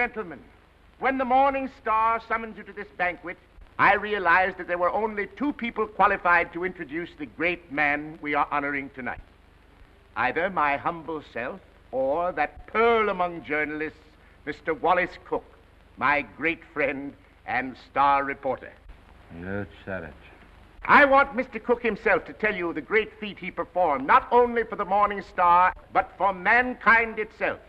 gentlemen, when the Morning Star summons you to this banquet, I realized that there were only two people qualified to introduce the great man we are honoring tonight. Either my humble self or that pearl among journalists, Mr. Wallace Cook, my great friend and star reporter. You said it. I want Mr. Cook himself to tell you the great feat he performed, not only for the Morning Star, but for mankind itself,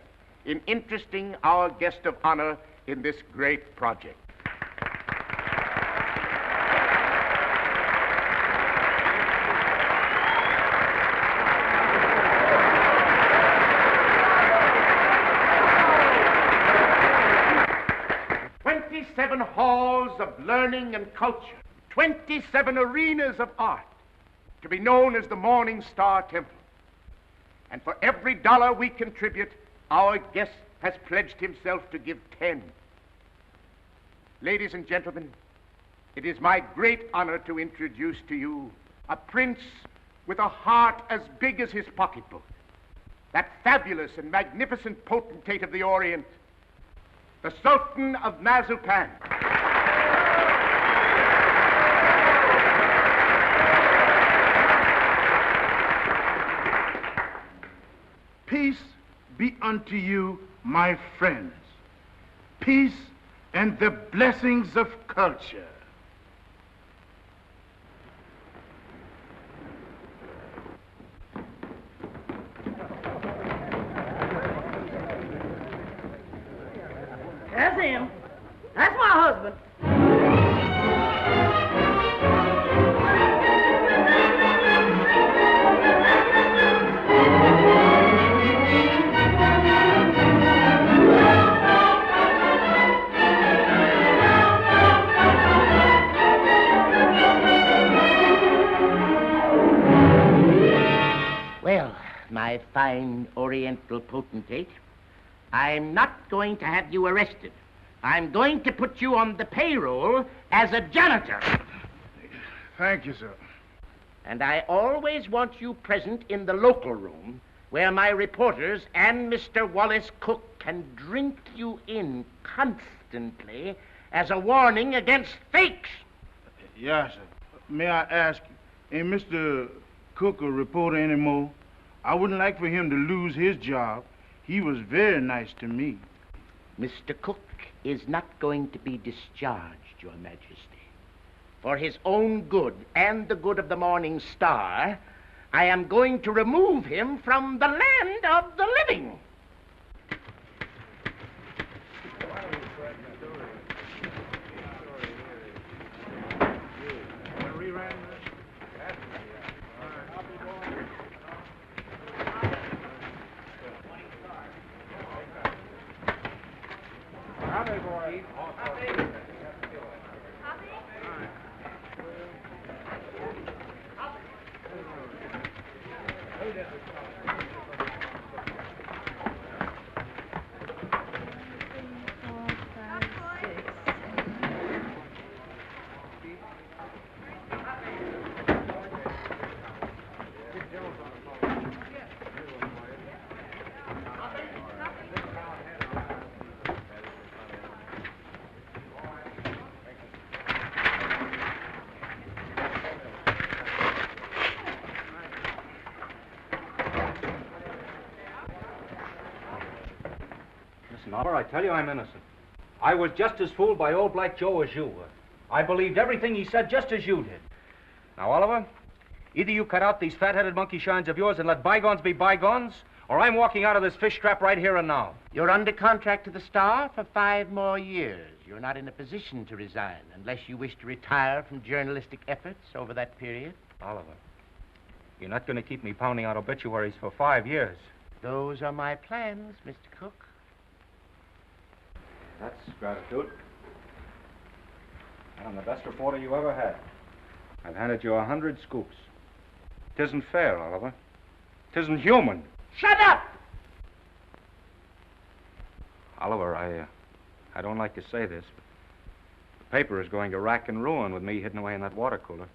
in interesting our guest of honor in this great project. "27 halls of learning and culture, 27 arenas of art, to be known as the Morning Star Temple. And for every dollar we contribute, our guest has pledged himself to give 10. Ladies and gentlemen, it is my great honor to introduce to you a prince with a heart as big as his pocketbook, that fabulous and magnificent potentate of the Orient, the Sultan of Mazuppan. Peace be unto you, my friends. Peace and the blessings of culture. That's him. That's my husband. Well, my fine Oriental potentate, I'm not going to have you arrested. I'm going to put you on the payroll as a janitor. Thank you, sir. And I always want you present in the local room where my reporters and Mr. Wallace Cook can drink you in constantly as a warning against fakes. Yes, sir. May I ask, ain't Mr. Cook a reporter anymore? I wouldn't like for him to lose his job. He was very nice to me. Mr. Cook is not going to be discharged, Your Majesty. For his own good and the good of the Morning Star, I am going to remove him from the land of the living. Listen, Oliver, I tell you I'm innocent. I was just as fooled by old Black Joe as you were. I believed everything he said just as you did. Now, Oliver, either you cut out these fat-headed monkey shines of yours and let bygones be bygones, or I'm walking out of this fish trap right here and now. You're under contract to the Star for 5 more years. You're not in a position to resign unless you wish to retire from journalistic efforts over that period. Oliver, you're not going to keep me pounding out obituaries for 5 years. Those are my plans, Mr. Cook. That's gratitude. I'm the best reporter you ever had. I've handed you 100 scoops. Tisn't fair, Oliver. Tisn't human. Shut up! Oliver, I don't like to say this, but the paper is going to rack and ruin with me hidden away in that water cooler.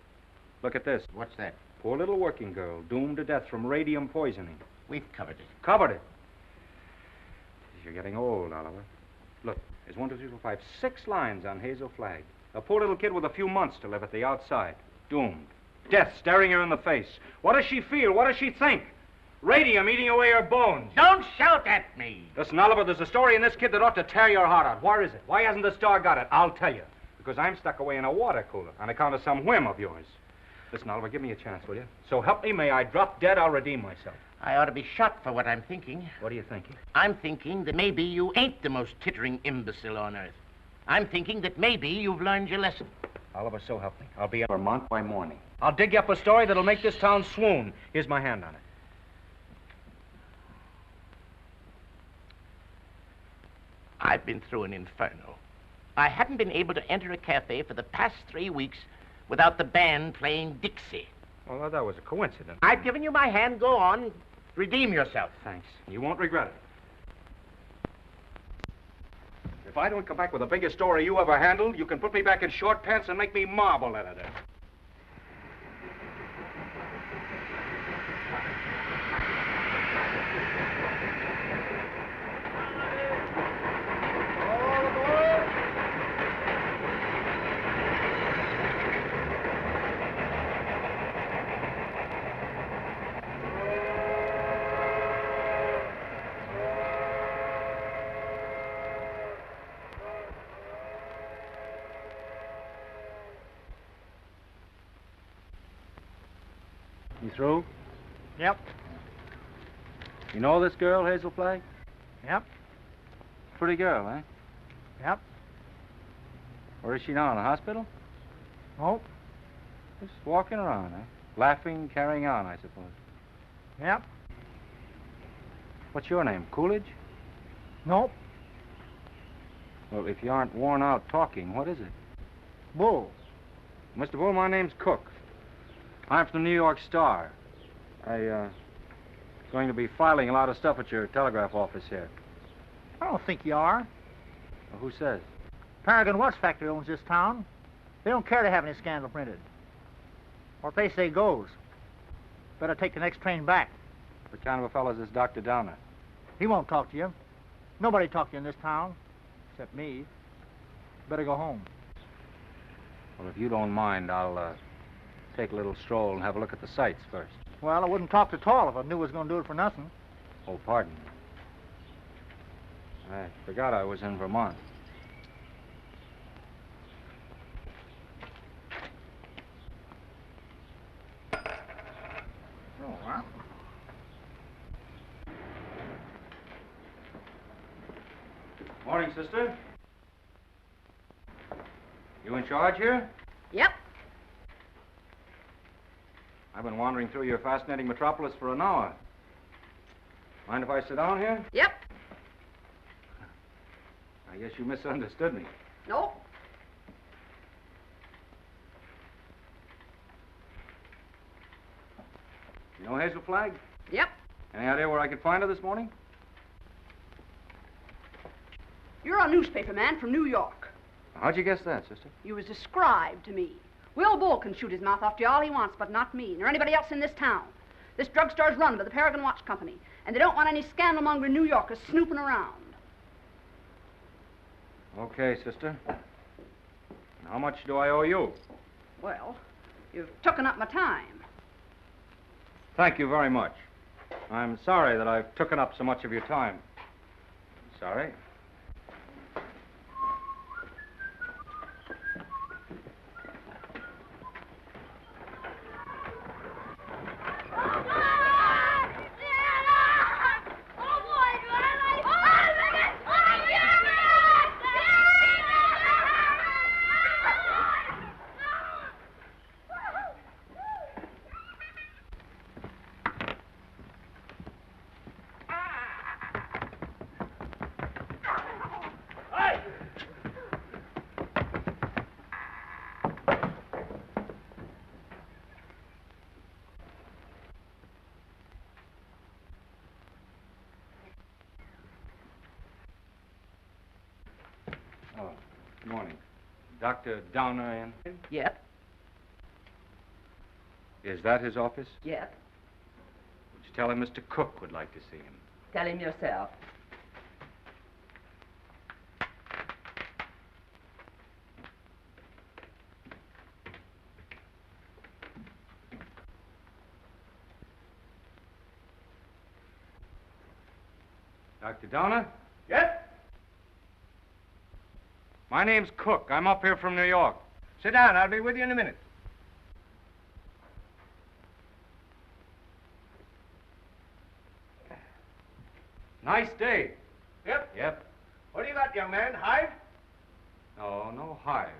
Look at this. What's that? Poor little working girl, doomed to death from radium poisoning. We've covered it. Covered it. You're getting old, Oliver. Look, there's 1, 2, 3, 4, 5, 6 lines on Hazel Flagg. A poor little kid with a few months to live at the outside. Doomed. Death staring her in the face. What does she feel? What does she think? Radium eating away her bones. Don't shout at me. Listen, Oliver, there's a story in this kid that ought to tear your heart out. Where is it? Why hasn't the Star got it? I'll tell you. Because I'm stuck away in a water cooler on account of some whim of yours. Listen, Oliver, give me a chance, will you? So help me, may I drop dead, I'll redeem myself. I ought to be shot for what I'm thinking. What are you thinking? I'm thinking that maybe you ain't the most tittering imbecile on earth. I'm thinking that maybe you've learned your lesson. Oliver, so help me. I'll be at Vermont by morning. I'll dig you up a story that'll make this town swoon. Here's my hand on it. I've been through an inferno. I haven't been able to enter a cafe for the past 3 weeks without the band playing Dixie. Well, that was a coincidence. I've given you my hand. Go on. Redeem yourself. Thanks. You won't regret it. If I don't come back with the biggest story you ever handled, you can put me back in short pants and make me marble editor. You through? Yep. You know this girl, Hazel Flagg? Yep. Pretty girl, eh? Yep. Where is she now, in the hospital? Nope. Just walking around, eh? Laughing, carrying on, I suppose. Yep. What's your name, Coolidge? Nope. Well, if you aren't worn out talking, what is it? Bull. Mr. Bull, my name's Cook. I'm from the New York Star. Going to be filing a lot of stuff at your telegraph office here. I don't think you are. Well, who says? Paragon Watch Factory owns this town. They don't care to have any scandal printed. What they say goes. Better take the next train back. What kind of a fellow is this Dr. Downer? He won't talk to you. Nobody talked to you in this town, except me. Better go home. Well, if you don't mind, I'll take a little stroll and have a look at the sights first. Well, I wouldn't talk at all if I knew I was going to do it for nothing. Oh, pardon me. I forgot I was in Vermont. Oh, well. Morning, sister. You in charge here? Yep. I've been wandering through your fascinating metropolis for an hour. Mind if I sit down here? Yep. I guess you misunderstood me. Nope. You know Hazel Flagg? Yep. Any idea where I could find her this morning? You're a newspaper man from New York. How'd you guess that, sister? You was described to me. Will Bull can shoot his mouth off to you all he wants, but not me, nor anybody else in this town. This drugstore's run by the Paragon Watch Company, and they don't want any scandal-mongering New Yorkers snooping around. Okay, sister. How much do I owe you? Well, you've taken up my time. Thank you very much. I'm sorry that I've taken up so much of your time. Sorry. Oh, good morning. Dr. Downer in? Yep. Is that his office? Yep. Would you tell him Mr. Cook would like to see him? Tell him yourself. Dr. Donner? Yes? My name's Cook. I'm up here from New York. Sit down. I'll be with you in a minute. Nice day. Yep. Yep. What do you got, young man? Hive? No hives.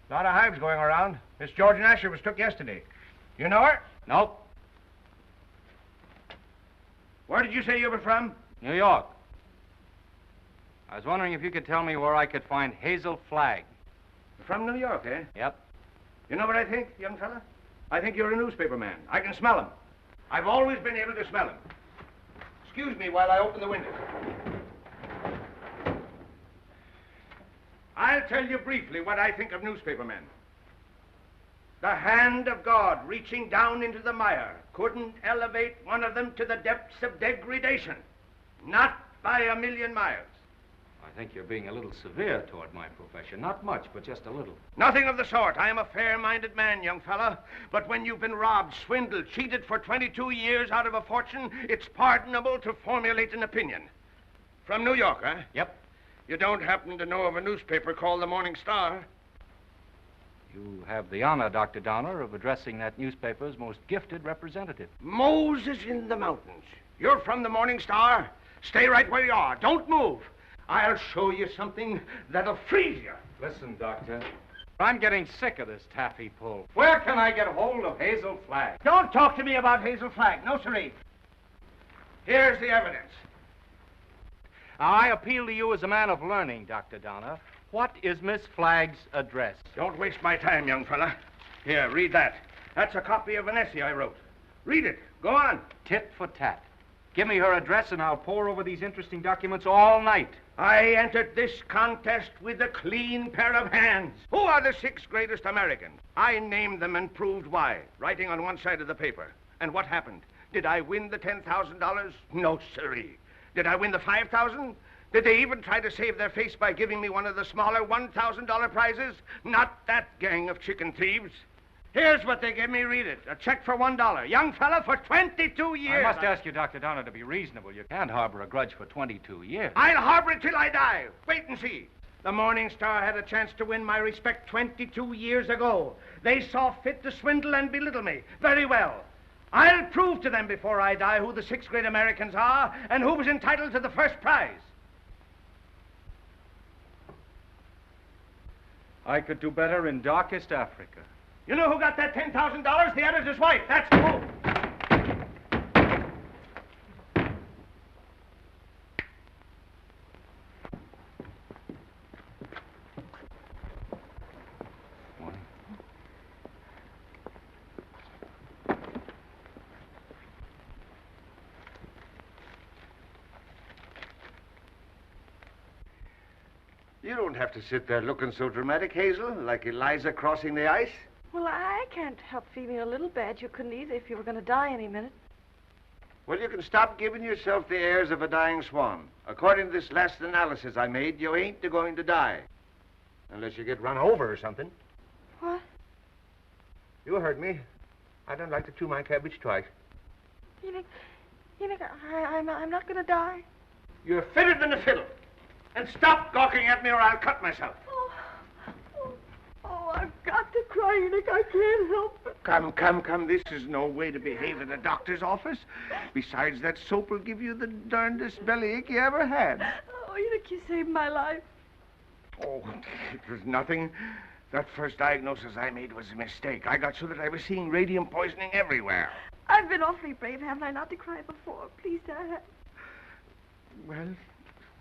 A lot of hives going around. Miss Georgian Asher was took yesterday. You know her? Nope. Where did you say you were from? New York. I was wondering if you could tell me where I could find Hazel Flagg. From New York, eh? Yep. You know what I think, young fella? I think you're a newspaper man. I can smell 'em. I've always been able to smell 'em. Excuse me while I open the window. I'll tell you briefly what I think of newspaper men. The hand of God reaching down into the mire couldn't elevate one of them to the depths of degradation. Not by a million miles. I think you're being a little severe toward my profession. Not much, but just a little. Nothing of the sort. I am a fair-minded man, young fella. But when you've been robbed, swindled, cheated for 22 years out of a fortune, it's pardonable to formulate an opinion. From New York, huh? Yep. You don't happen to know of a newspaper called the Morning Star? You have the honor, Dr. Donner, of addressing that newspaper's most gifted representative. Moses in the mountains. You're from the Morning Star? Stay right where you are. Don't move. I'll show you something that'll freeze you. Listen, Doctor. I'm getting sick of this taffy pull. Where can I get hold of Hazel Flagg? Don't talk to me about Hazel Flagg. No, sirree. Here's the evidence. Now, I appeal to you as a man of learning, Dr. Donner. What is Miss Flagg's address? Don't waste my time, young fella. Here, read that. That's a copy of an essay I wrote. Read it. Go on. Tit for tat. Give me her address and I'll pore over these interesting documents all night. I entered this contest with a clean pair of hands. Who are the 6 greatest Americans? I named them and proved why, writing on one side of the paper. And what happened? Did I win the $10,000? No, sirree. Did I win the $5,000? Did they even try to save their face by giving me one of the smaller $1,000 prizes? Not that gang of chicken thieves. Here's what they gave me. Read it. A check for $1. Young fella, for 22 years. I must ask you, Dr. Donner, to be reasonable. You can't harbor a grudge for 22 years. I'll harbor it till I die. Wait and see. The Morning Star had a chance to win my respect 22 years ago. They saw fit to swindle and belittle me. Very well. I'll prove to them before I die who the 6 great Americans are and who was entitled to the first prize. I could do better in darkest Africa. You know who got that $10,000? The editor's wife. That's who. You don't have to sit there looking so dramatic, Hazel, like Eliza crossing the ice. Well, I can't help feeling a little bad. You couldn't either if you were going to die any minute. Well, you can stop giving yourself the airs of a dying swan. According to this last analysis I made, you ain't going to die. Unless you get run over or something. What? You heard me. I don't like to chew my cabbage twice. You think I'm not going to die? You're fitter than a fiddle. And stop gawking at me or I'll cut myself. Oh, I've got to cry, Enoch. I can't help it. Come. This is no way to behave at a doctor's office. Besides, that soap will give you the darndest bellyache you ever had. Oh, Enoch, you saved my life. Oh, it was nothing. That first diagnosis I made was a mistake. I got so that I was seeing radium poisoning everywhere. I've been awfully brave, haven't I, not to cry before? Please, Dad. Well,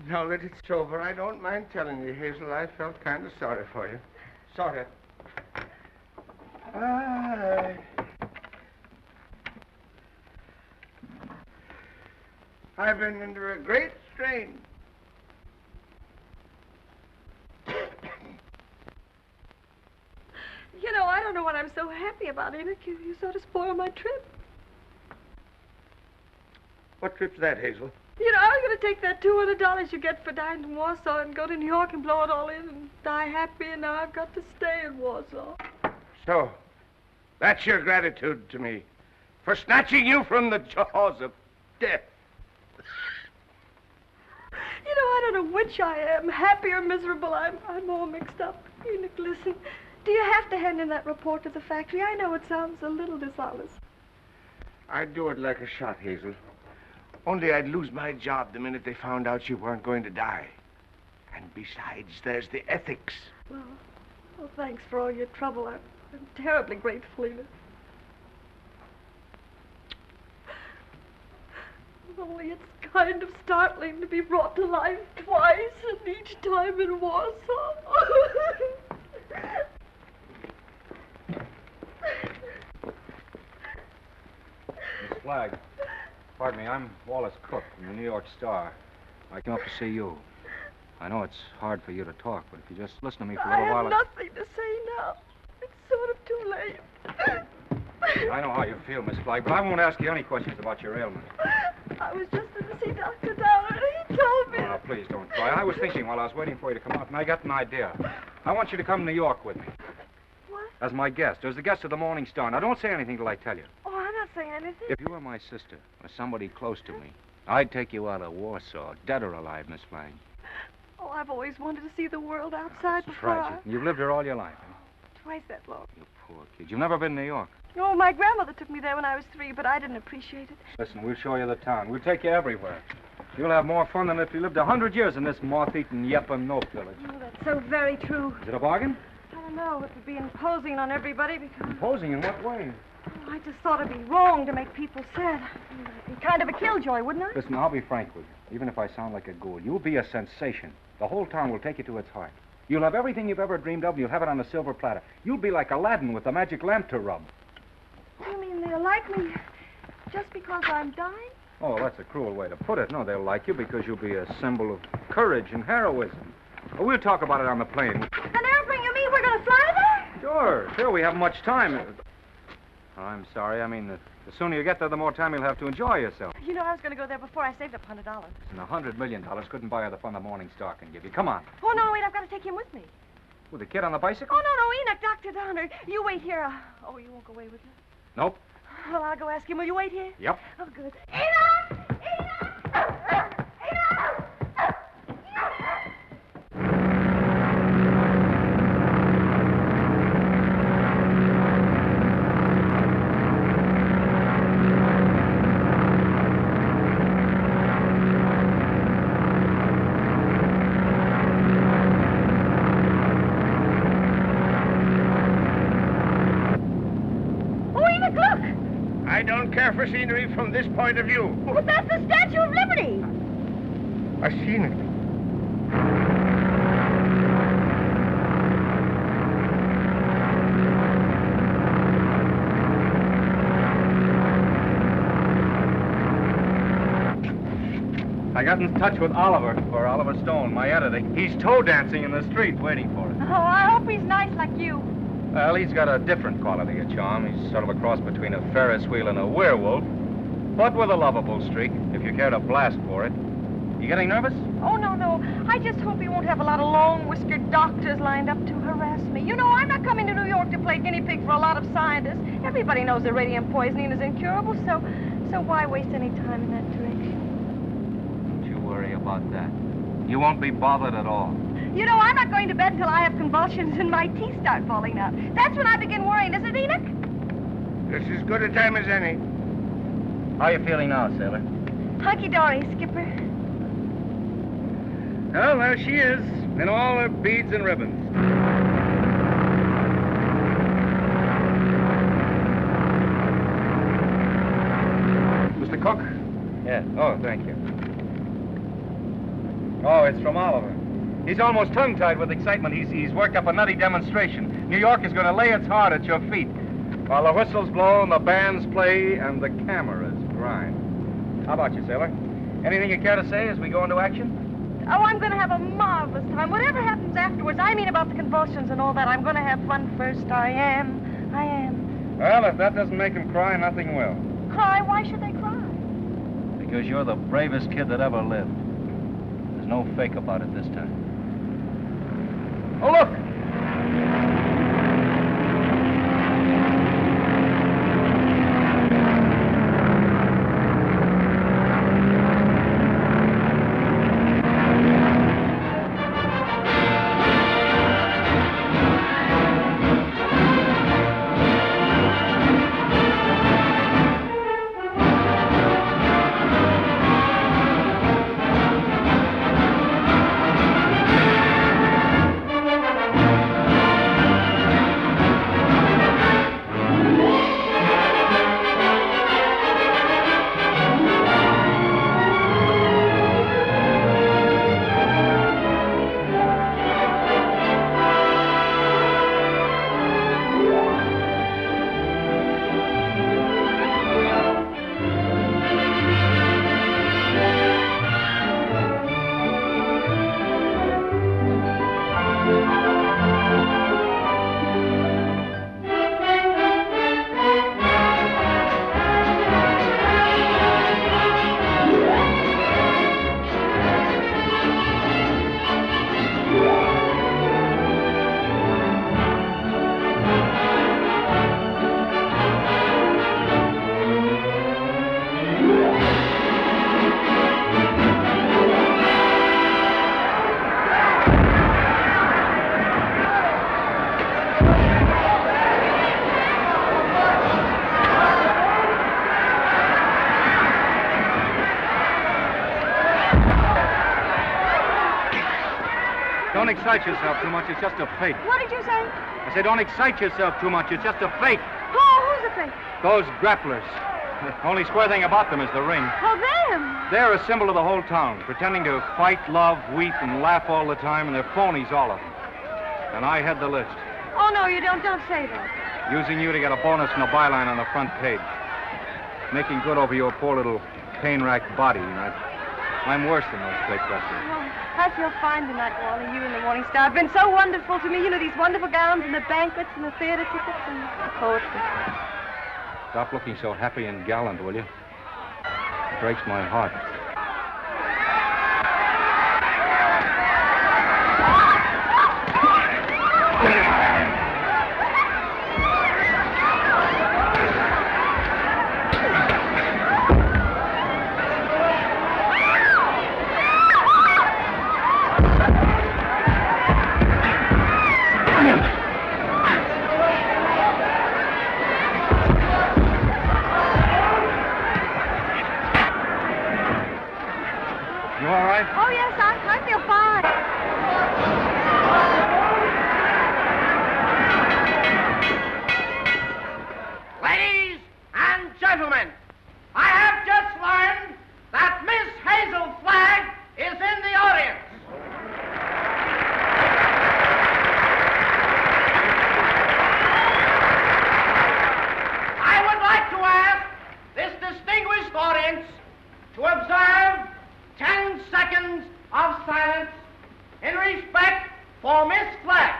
now that it's over, I don't mind telling you, Hazel, I felt kind of sorry for you. Sort of. I've been under a great strain. You know, I don't know what I'm so happy about, Enoch. You sort of spoiled my trip. What trip's that, Hazel? You know, I was going to take that $200 you get for dying in Warsaw and go to New York and blow it all in and die happy, and now I've got to stay in Warsaw. So, that's your gratitude to me for snatching you from the jaws of death. I don't know which I am, happy or miserable. I'm all mixed up. Enoch, listen. Do you have to hand in that report to the factory? I know it sounds a little dishonest. I'd do it like a shot, Hazel. Only I'd lose my job the minute they found out you weren't going to die. And besides, there's the ethics. Well, thanks for all your trouble. I'm terribly grateful, Enoch. Only it's kind of startling to be brought to life twice, and each time in Warsaw. Miss Flagg, pardon me, I'm Wallace Cook from the New York Star. I came up to see you. I know it's hard for you to talk, but if you just listen to me for a little while... I have nothing to say now. It's sort of too late. I know how you feel, Miss Flagg, but I won't ask you any questions about your ailment. I was just in to see Dr. Downer, and he told me... Oh, now, please don't cry. I was thinking while I was waiting for you to come out, and I got an idea. I want you to come to New York with me. What? As my guest, as the guest of the Morning Star. Now, don't say anything till I tell you. Oh, I'm not saying anything. If you were my sister, or somebody close to me, I'd take you out of Warsaw, dead or alive, Miss Flagg. Oh, I've always wanted to see the world outside It's before. tragic. You've lived here all your life. Huh? Twice that long. You poor kid. You've never been to New York. Oh, my grandmother took me there when I was 3, but I didn't appreciate it. Listen, we'll show you the town. We'll take you everywhere. You'll have more fun than if you lived 100 years in this moth-eaten Yep-and-Nope village. Oh, that's so very true. Is it a bargain? I don't know. It would be imposing on everybody because... Imposing in what way? Oh, I just thought it'd be wrong to make people sad. It'd be kind of a killjoy, wouldn't I? Listen, I'll be frank with you. Even if I sound like a ghoul, you'll be a sensation. The whole town will take you to its heart. You'll have everything you've ever dreamed of, and you'll have it on a silver platter. You'll be like Aladdin with the magic lamp to rub. You mean they'll like me just because I'm dying? Oh, that's a cruel way to put it. No, they'll like you because you'll be a symbol of courage and heroism. Well, we'll talk about it on the plane. An airplane, you mean we're going to fly there? Sure, we have much time. Oh, I'm sorry. I mean, the sooner you get there, the more time you'll have to enjoy yourself. You know, I was going to go there before I saved up $100. And $100 million couldn't buy her the fun the Morning Star can give you. Come on. Oh, no, wait, I've got to take him with me. With the kid on the bicycle? Oh, no, Enoch, Dr. Donner. You wait here. Oh, you won't go away with me? Nope. Well, I'll go ask him. Will you wait here? Yep. Oh, good. Enoch! Enoch! Enoch! I don't care for scenery from this point of view. But that's the Statue of Liberty. I've seen it. I got in touch with Oliver Stone, my editor. He's toe dancing in the street waiting for us. Oh, I hope he's nice like you. Well, he's got a different quality of charm. He's sort of a cross between a Ferris wheel and a werewolf, but with a lovable streak, if you care to blast for it. You getting nervous? Oh, no. I just hope he won't have a lot of long-whiskered doctors lined up to harass me. You know, I'm not coming to New York to play guinea pig for a lot of scientists. Everybody knows that radium poisoning is incurable, so why waste any time in that direction? Don't you worry about that. You won't be bothered at all. You know, I'm not going to bed until I have convulsions and my teeth start falling out. That's when I begin worrying, isn't it, Enoch? This is as good a time as any. How are you feeling now, sailor? Hunky-dory, Skipper. Well, there she is, in all her beads and ribbons. Mr. Cook? Yeah. Oh, thank you. Oh, it's from Oliver. He's almost tongue-tied with excitement. He's worked up a nutty demonstration. New York is going to lay its heart at your feet while the whistles blow and the bands play and the cameras grind. How about you, sailor? Anything you care to say as we go into action? Oh, I'm going to have a marvelous time. Whatever happens afterwards, I mean about the convulsions and all that, I'm going to have fun first. I am. Well, if that doesn't make him cry, nothing will. Cry? Why should they cry? Because you're the bravest kid that ever lived. There's no fake about it this time. Oh, look! excite yourself too much. It's just a fake. What did you say? I said, don't excite yourself too much. It's just a fake. Oh, who's the fake? Those grapplers. The only square thing about them is the ring. Oh, them. They're a symbol of the whole town, pretending to fight, love, weep, and laugh all the time, and they're phonies, all of them. And I had the list. Oh, no, you don't. Don't say that. Using you to get a bonus and a byline on the front page. Making good over your poor little pain-racked body. I'm worse than those fake wrestlers. Oh, I feel fine tonight, Wally. You and the Morning Star have been so wonderful to me. You know, these wonderful gowns and the banquets and the theater tickets and the poetry. Stop looking so happy and gallant, will you? It breaks my heart. Oh, yes, I feel fine. Ladies and gentlemen, I have just learned that Miss Hazel Flagg is in the audience. I would like to ask this distinguished audience to observe 10 seconds of silence in respect for Miss Flagg.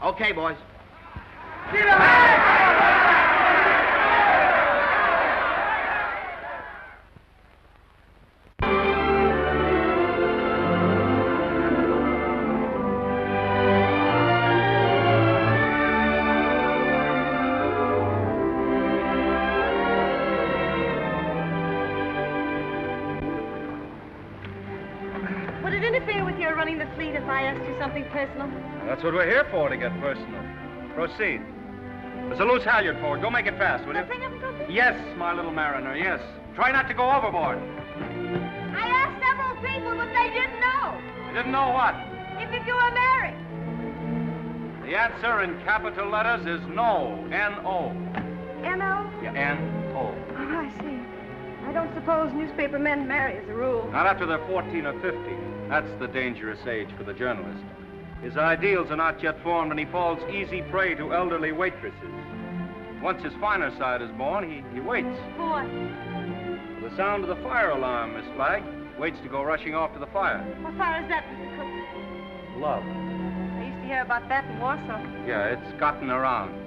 Okay, boys. Would it interfere with your running the fleet if I asked you something personal? That's what we're here for, to get personal. Proceed. There's a loose halyard forward. Go make it fast, will you? Nothing of it? Yes, my little mariner, yes. Try not to go overboard. I asked several people, but they didn't know. You didn't know what? If you were married. The answer in capital letters is no. N-O. N-O? Yeah, N-O. Oh, I see. I don't suppose newspaper men marry as a rule. Not after they're 14 or 15. That's the dangerous age for the journalist. His ideals are not yet formed, and he falls easy prey to elderly waitresses. Once his finer side is born, he waits. For what? For the sound of the fire alarm, Miss Flagg. Waits to go rushing off to the fire. What fire is that, Mr. Cook? Love. I used to hear about that in Warsaw. Yeah, it's gotten around.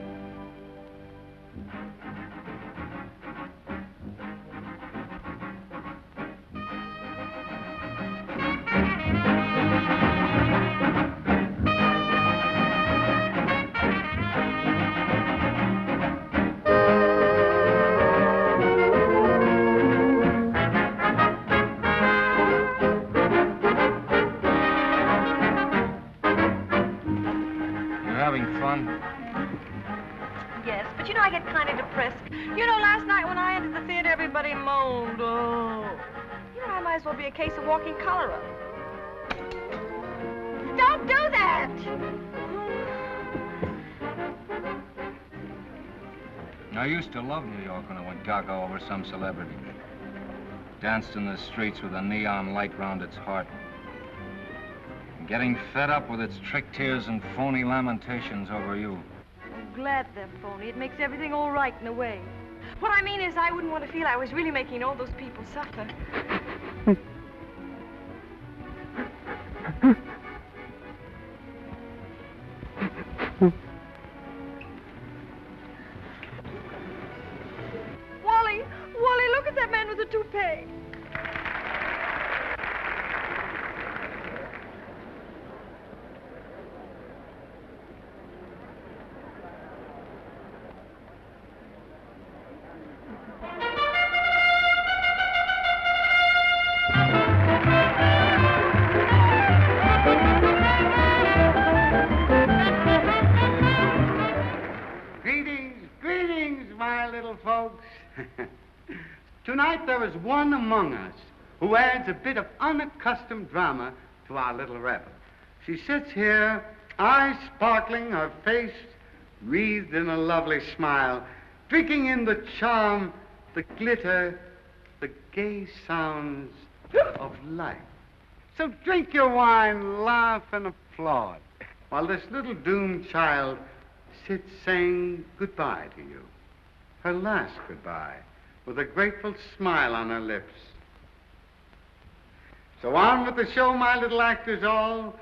Yes, but you know, I get kind of depressed. You know, last night when I entered the theater, everybody moaned. Oh. You know, I might as well be a case of walking cholera. Don't do that! I used to love New York when I went gaga over some celebrity. Danced in the streets with a neon light round its heart. Getting fed up with its trick tears and phony lamentations over you. I'm glad they're phony. It makes everything all right in a way. What I mean is I wouldn't want to feel I was really making all those people suffer. Wally, look at that man with the toupee. Tonight there is one among us who adds a bit of unaccustomed drama to our little revel. She sits here, eyes sparkling, her face wreathed in a lovely smile, drinking in the charm, the glitter, the gay sounds of life. So drink your wine, laugh, and applaud, while this little doomed child sits saying goodbye to you. Her last goodbye, with a grateful smile on her lips. So on with the show, my little actors all.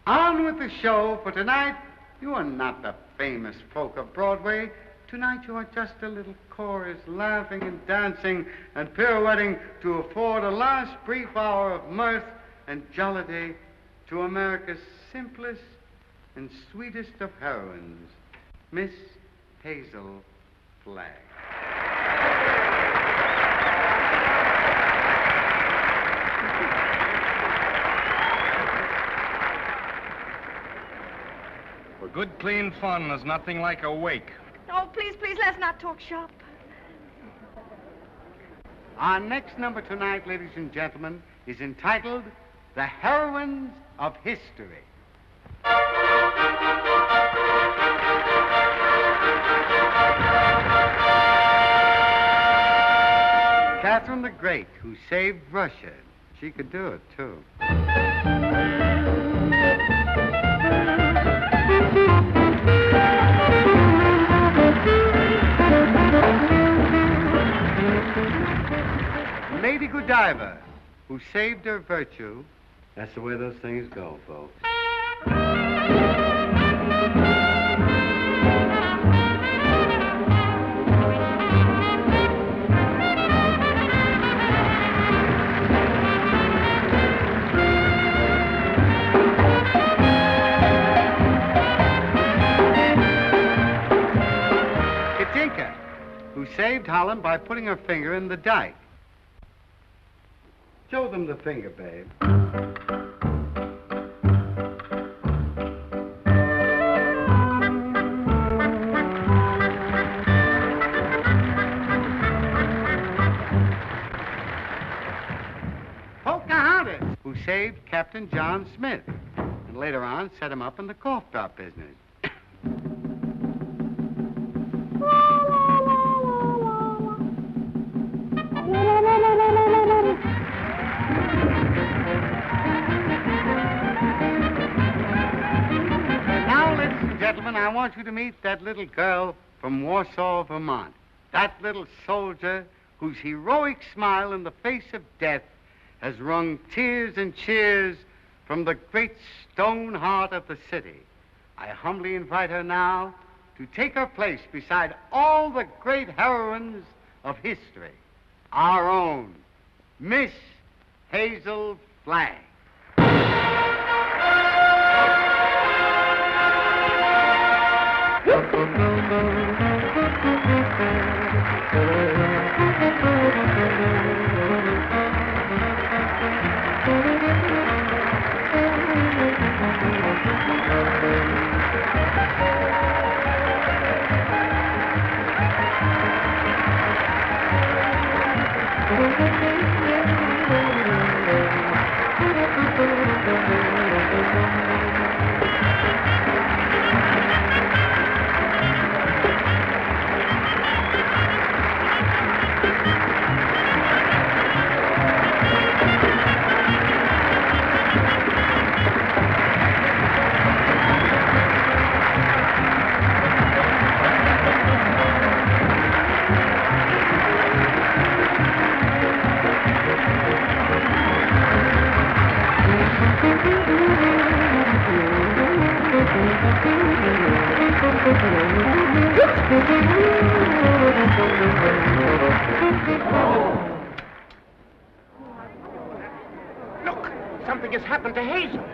On with the show, for tonight you are not the famous folk of Broadway. Tonight you are just a little chorus, laughing and dancing and pirouetting to afford a last brief hour of mirth and jollity to America's simplest and sweetest of heroines, Miss Hazel Flagg. For good, clean fun, there's nothing like a wake. Oh, please, please, let's not talk shop. Our next number tonight, ladies and gentlemen, is entitled The Heroines of History. Catherine the Great, who saved Russia. She could do it, too. Lady Godiva, who saved her virtue. That's the way those things go, folks. Katinka, who saved Holland by putting her finger in the dike. Show them the finger, babe. Pocahontas, who saved Captain John Smith, and later on set him up in the cough drop business. Gentlemen, I want you to meet that little girl from Warsaw, Vermont. That little soldier whose heroic smile in the face of death has wrung tears and cheers from the great stone heart of the city. I humbly invite her now to take her place beside all the great heroines of history. Our own Miss Hazel Flagg. Look, something has happened to Hazel.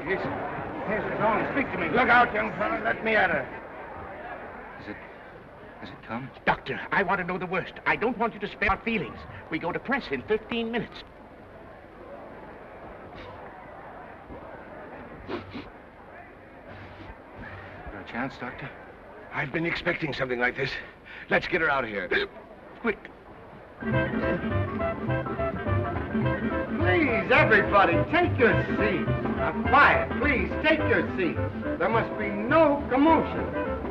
Hazel, go on, speak to me. Look out, young fella. Let me at her. Has it come? Doctor, I want to know the worst. I don't want you to spare our feelings. We go to press in 15 minutes. chance, Doctor? I've been expecting something like this. Let's get her out of here. Quick. Please, everybody, take your seats. Now, quiet, please, take your seats. There must be no commotion.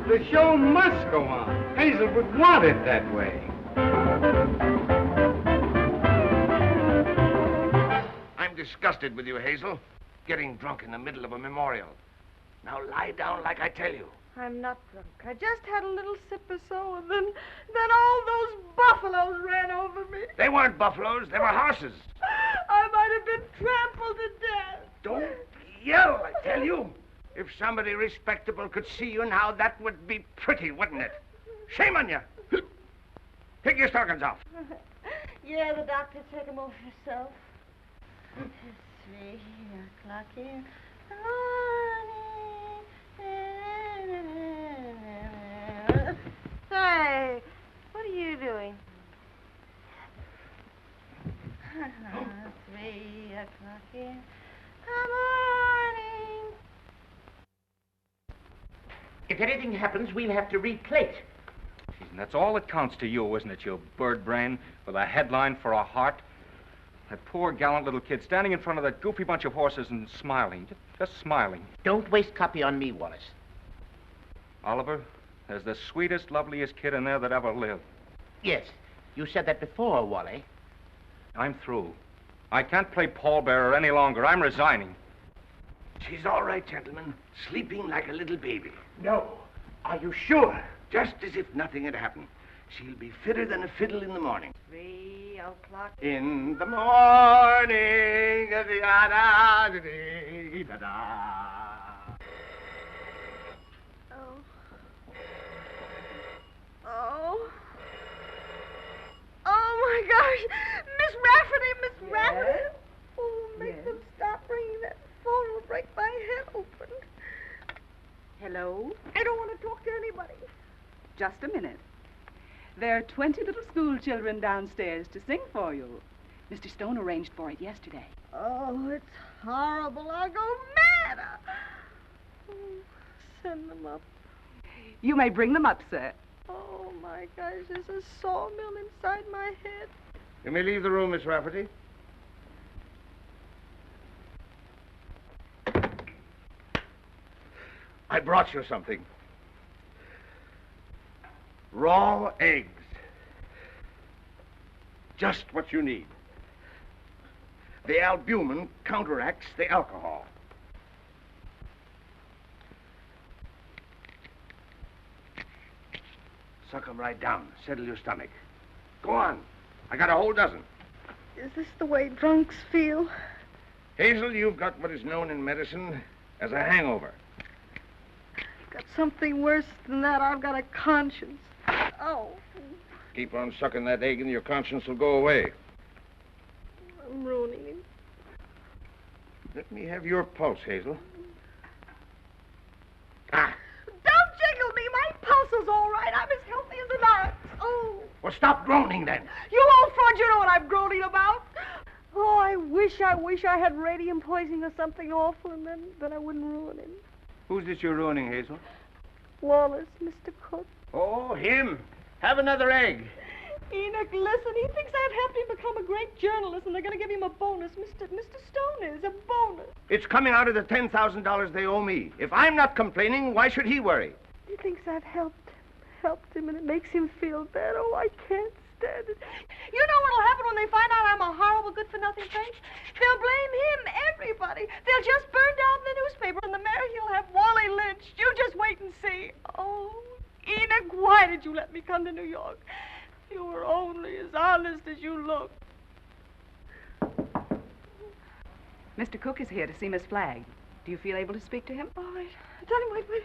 The show must go on. Hazel would want it that way. I'm disgusted with you, Hazel. Getting drunk in the middle of a memorial. Now lie down like I tell you. I'm not drunk. I just had a little sip or so, and then all those buffaloes ran over me. They weren't buffaloes, they were horses. I might have been trampled to death. Don't yell, I tell you. If somebody respectable could see you now, that would be pretty, wouldn't it? Shame on you. Take your stockings off. Yeah, the doctor took them off yourself. It's 3 o'clock in the morning. Hey, what are you doing? 3 o'clock in the morning. If anything happens, we'll have to replate. And that's all that counts to you, isn't it, you bird brain with a headline for a heart? That poor, gallant little kid standing in front of that goofy bunch of horses and smiling, just smiling. Don't waste copy on me, Wallace. Oliver, there's the sweetest, loveliest kid in there that ever lived. Yes, you said that before, Wally. I'm through. I can't play pallbearer any longer. I'm resigning. She's all right, gentlemen. Sleeping like a little baby. No. Are you sure? Just as if nothing had happened. She'll be fitter than a fiddle in the morning. 3 o'clock. In the morning. Oh, my gosh. Miss Rafferty. Oh, make them stop ringing that phone. It'll break my head open. Hello? I don't want to talk to anybody. Just a minute. There are 20 little school children downstairs to sing for you. Mr. Stone arranged for it yesterday. Oh, it's horrible. I'll go mad. Oh, send them up. You may bring them up, sir. Oh, my gosh, there's a sawmill inside my head. You may leave the room, Miss Rafferty. I brought you something. Raw eggs. Just what you need. The albumin counteracts the alcohol. Suck 'em right down. Settle your stomach. Go on. I got a whole dozen. Is this the way drunks feel? Hazel, you've got what is known in medicine as a hangover. I've got something worse than that. I've got a conscience. Oh. Keep on sucking that egg and your conscience will go away. I'm ruining him. Let me have your pulse, Hazel. Don't jiggle me. My pulse is all right. I'm as healthy as an ox. Oh. Well, stop groaning then. You old fraud, you know what I'm groaning about. Oh, I wish I had radium poisoning or something awful, and then I wouldn't ruin him. Who's this you're ruining, Hazel? Wallace, Mr. Cook. Oh, him. Have another egg. Enoch, listen, he thinks I've helped him become a great journalist, and they're going to give him a bonus. Mr. Stone is a bonus. It's coming out of the $10,000 they owe me. If I'm not complaining, why should he worry? He thinks I've helped him, and it makes him feel bad. Oh, I can't stand it. You know what'll happen when they find out I'm a horrible, good-for-nothing thing? They'll blame him, everybody. They'll just burn down the newspaper, and the mayor, he'll have Wally lynched. You just wait and see. Oh, Enoch, why did you let me come to New York? You were only as honest as you look. Mr. Cook is here to see Miss Flagg. Do you feel able to speak to him? All right. Tell him, wait.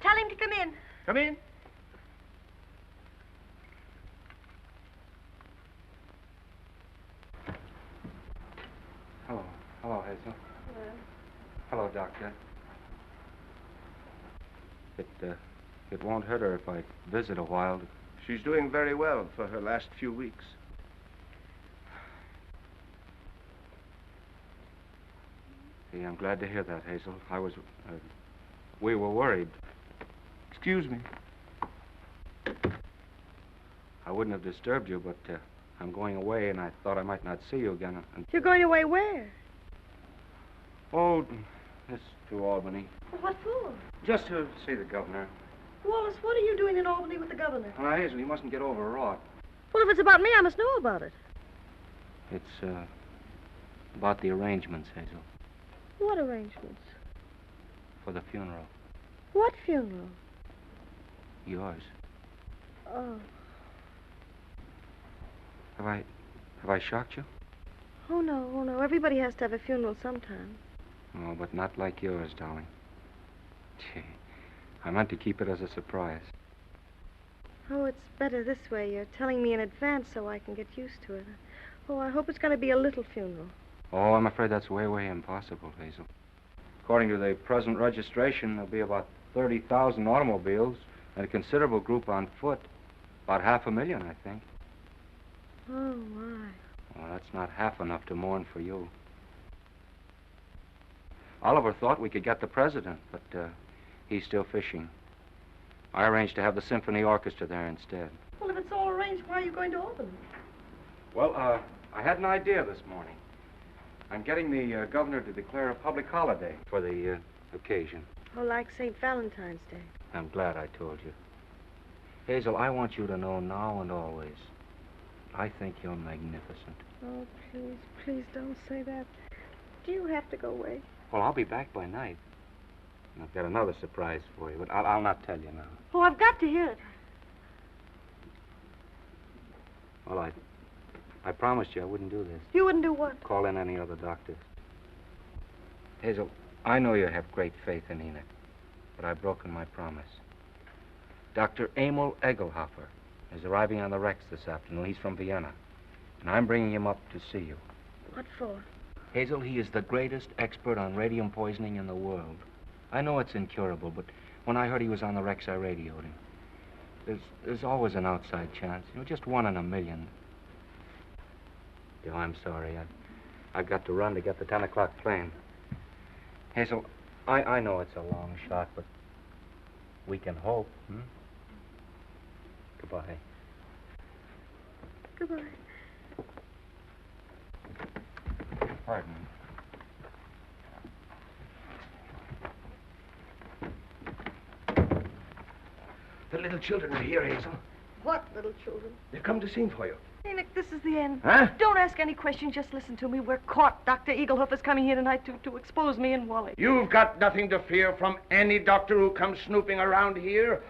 Tell him to come in. Come in. Hello, Hazel. Hello, Doctor. It won't hurt her if I visit a while. She's doing very well for her last few weeks. Hey, I'm glad to hear that, Hazel. We were worried. Excuse me. I wouldn't have disturbed you, but I'm going away, and I thought I might not see you again. You're going away where? Oh, this to Albany. Well, what for? Just to see the governor. Wallace, what are you doing in Albany with the governor? Now, Hazel, you mustn't get overwrought. Well, if it's about me, I must know about it. It's about the arrangements, Hazel, What arrangements? for the funeral. What funeral? Yours. Oh. Have I shocked you? Oh, no. Everybody has to have a funeral sometime. Oh, but not like yours, darling. Gee, I meant to keep it as a surprise. Oh, it's better this way. You're telling me in advance so I can get used to it. Oh, I hope it's going to be a little funeral. Oh, I'm afraid that's way, way impossible, Hazel. According to the present registration, there'll be about 30,000 automobiles and a considerable group on foot. About 500,000, I think. Oh, my. Well, that's not half enough to mourn for you. Oliver thought we could get the president, but he's still fishing. I arranged to have the symphony orchestra there instead. Well, if it's all arranged, why are you going to Albany? Well, I had an idea this morning. I'm getting the governor to declare a public holiday for the occasion. Oh, like St. Valentine's Day. I'm glad I told you. Hazel, I want you to know now and always, I think you're magnificent. Oh, please don't say that. Do you have to go away? Well, I'll be back by night. And I've got another surprise for you, but I'll not tell you now. Oh, I've got to hear it. Well, I promised you I wouldn't do this. You wouldn't do what? Call in any other doctors. Hazel, I know you have great faith in Enoch, but I've broken my promise. Dr. Emil Egelhofer is arriving on the Rex this afternoon. He's from Vienna, and I'm bringing him up to see you. What for? Hazel, he is the greatest expert on radium poisoning in the world. I know it's incurable, but when I heard he was on the Rex, I radioed him. There's always an outside chance, just 1 in a million. Oh, I'm sorry. I've got to run to get the 10 o'clock plane. Hazel, I know it's a long shot, but we can hope, hmm? Goodbye. Goodbye. Pardon. The little children are here, Hazel. What little children? They've come to sing for you. Enoch, this is the end. Huh? Don't ask any questions. Just listen to me. We're caught. Dr. Egelhoff is coming here tonight to expose me and Wally. You've got nothing to fear from any doctor who comes snooping around here.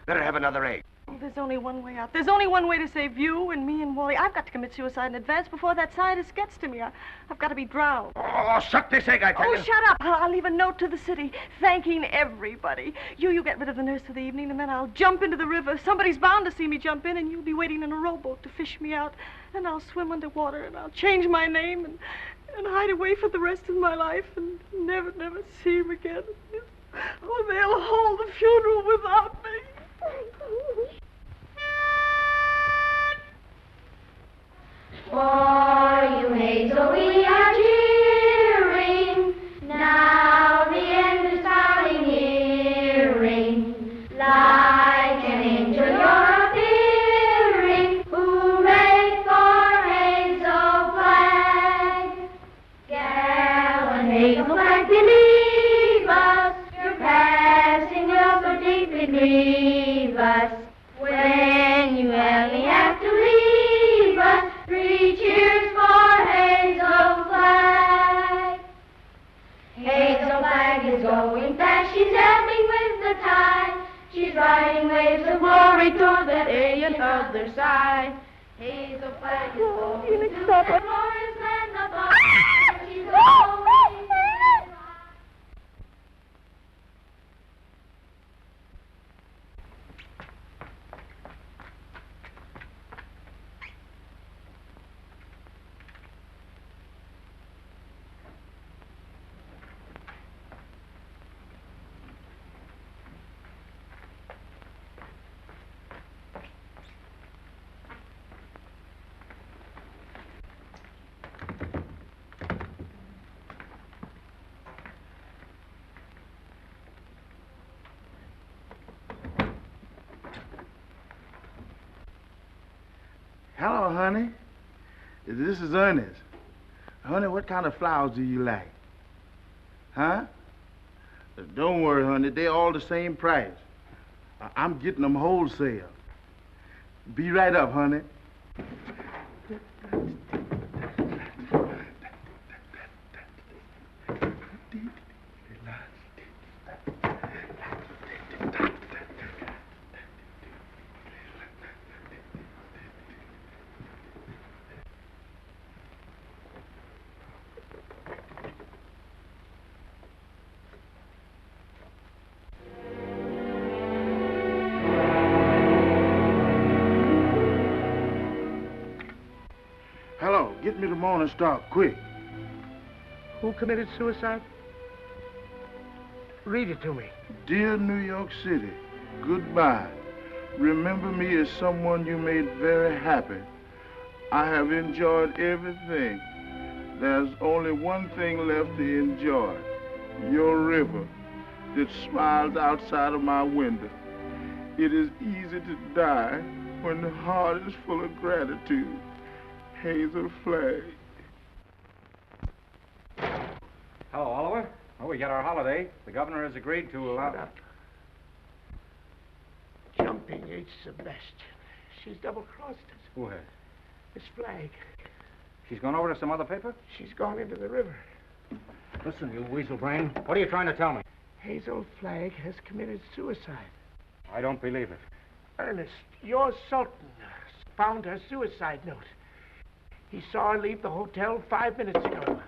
Better have another egg. Oh, there's only one way out. There's only one way to save you and me and Wally. I've got to commit suicide in advance before that scientist gets to me. I've got to be drowned. Oh, suck this egg, I tell you. Oh, shut up. I'll leave a note to the city thanking everybody. You get rid of the nurse for the evening, and then I'll jump into the river. Somebody's bound to see me jump in, and you'll be waiting in a rowboat to fish me out. And I'll swim underwater, and I'll change my name and hide away for the rest of my life and never see him again. Oh, they'll hold the funeral without me. For you, Hazel, we are cheering. Now the end is coming nearing. Like an angel you're appearing. Hooray for Hazel Flag. Gallant Hazel Flag, believe us. Your passing will so deeply grieve us. When you only have to leave us, 3 cheers for Hazel Flag. Hazel Flag is going fast, she's ebbing with the tide. She's riding waves of glory toward that alien other side. Hazel Flag is going to the glorious land above. She's going. Hello, honey. This is Ernest. Honey, what kind of flowers do you like? Huh? Don't worry, honey. They're all the same price. I'm getting them wholesale. Be right up, honey. Hello, get me the Morning Star, quick. Who committed suicide? Read it to me. Dear New York City, goodbye. Remember me as someone you made very happy. I have enjoyed everything. There's only one thing left to enjoy. Your river that smiles outside of my window. It is easy to die when the heart is full of gratitude. Hazel Flagg. Hello, Oliver. Well, we got our holiday. The governor has agreed to allow... Shut up. Jumping H. Sebastian. She's double-crossed us. Who has? Miss Flagg. She's gone over to some other paper? She's gone into the river. Listen, you weasel brain. What are you trying to tell me? Hazel Flagg has committed suicide. I don't believe it. Ernest, your Sultan found her suicide note. He saw her leave the hotel 5 minutes ago.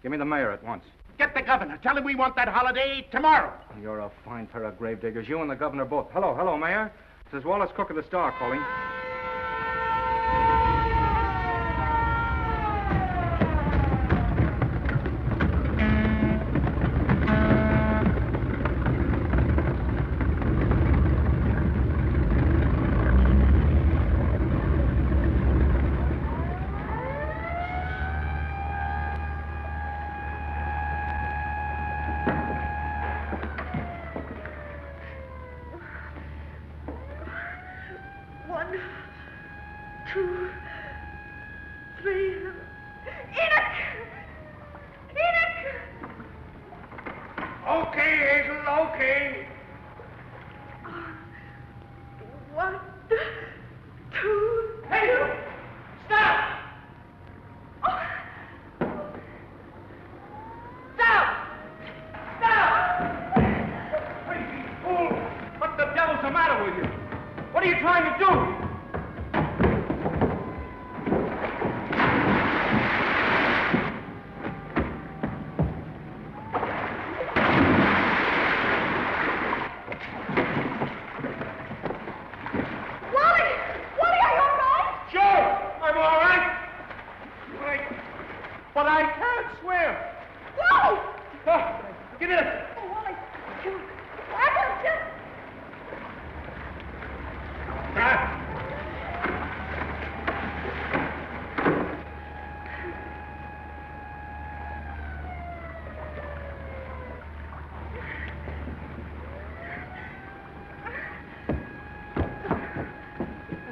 Give me the mayor at once. Get the governor. Tell him we want that holiday tomorrow. You're a fine pair of gravediggers. You and the governor both. Hello, Mayor. This is Wallace Cook of the Star calling.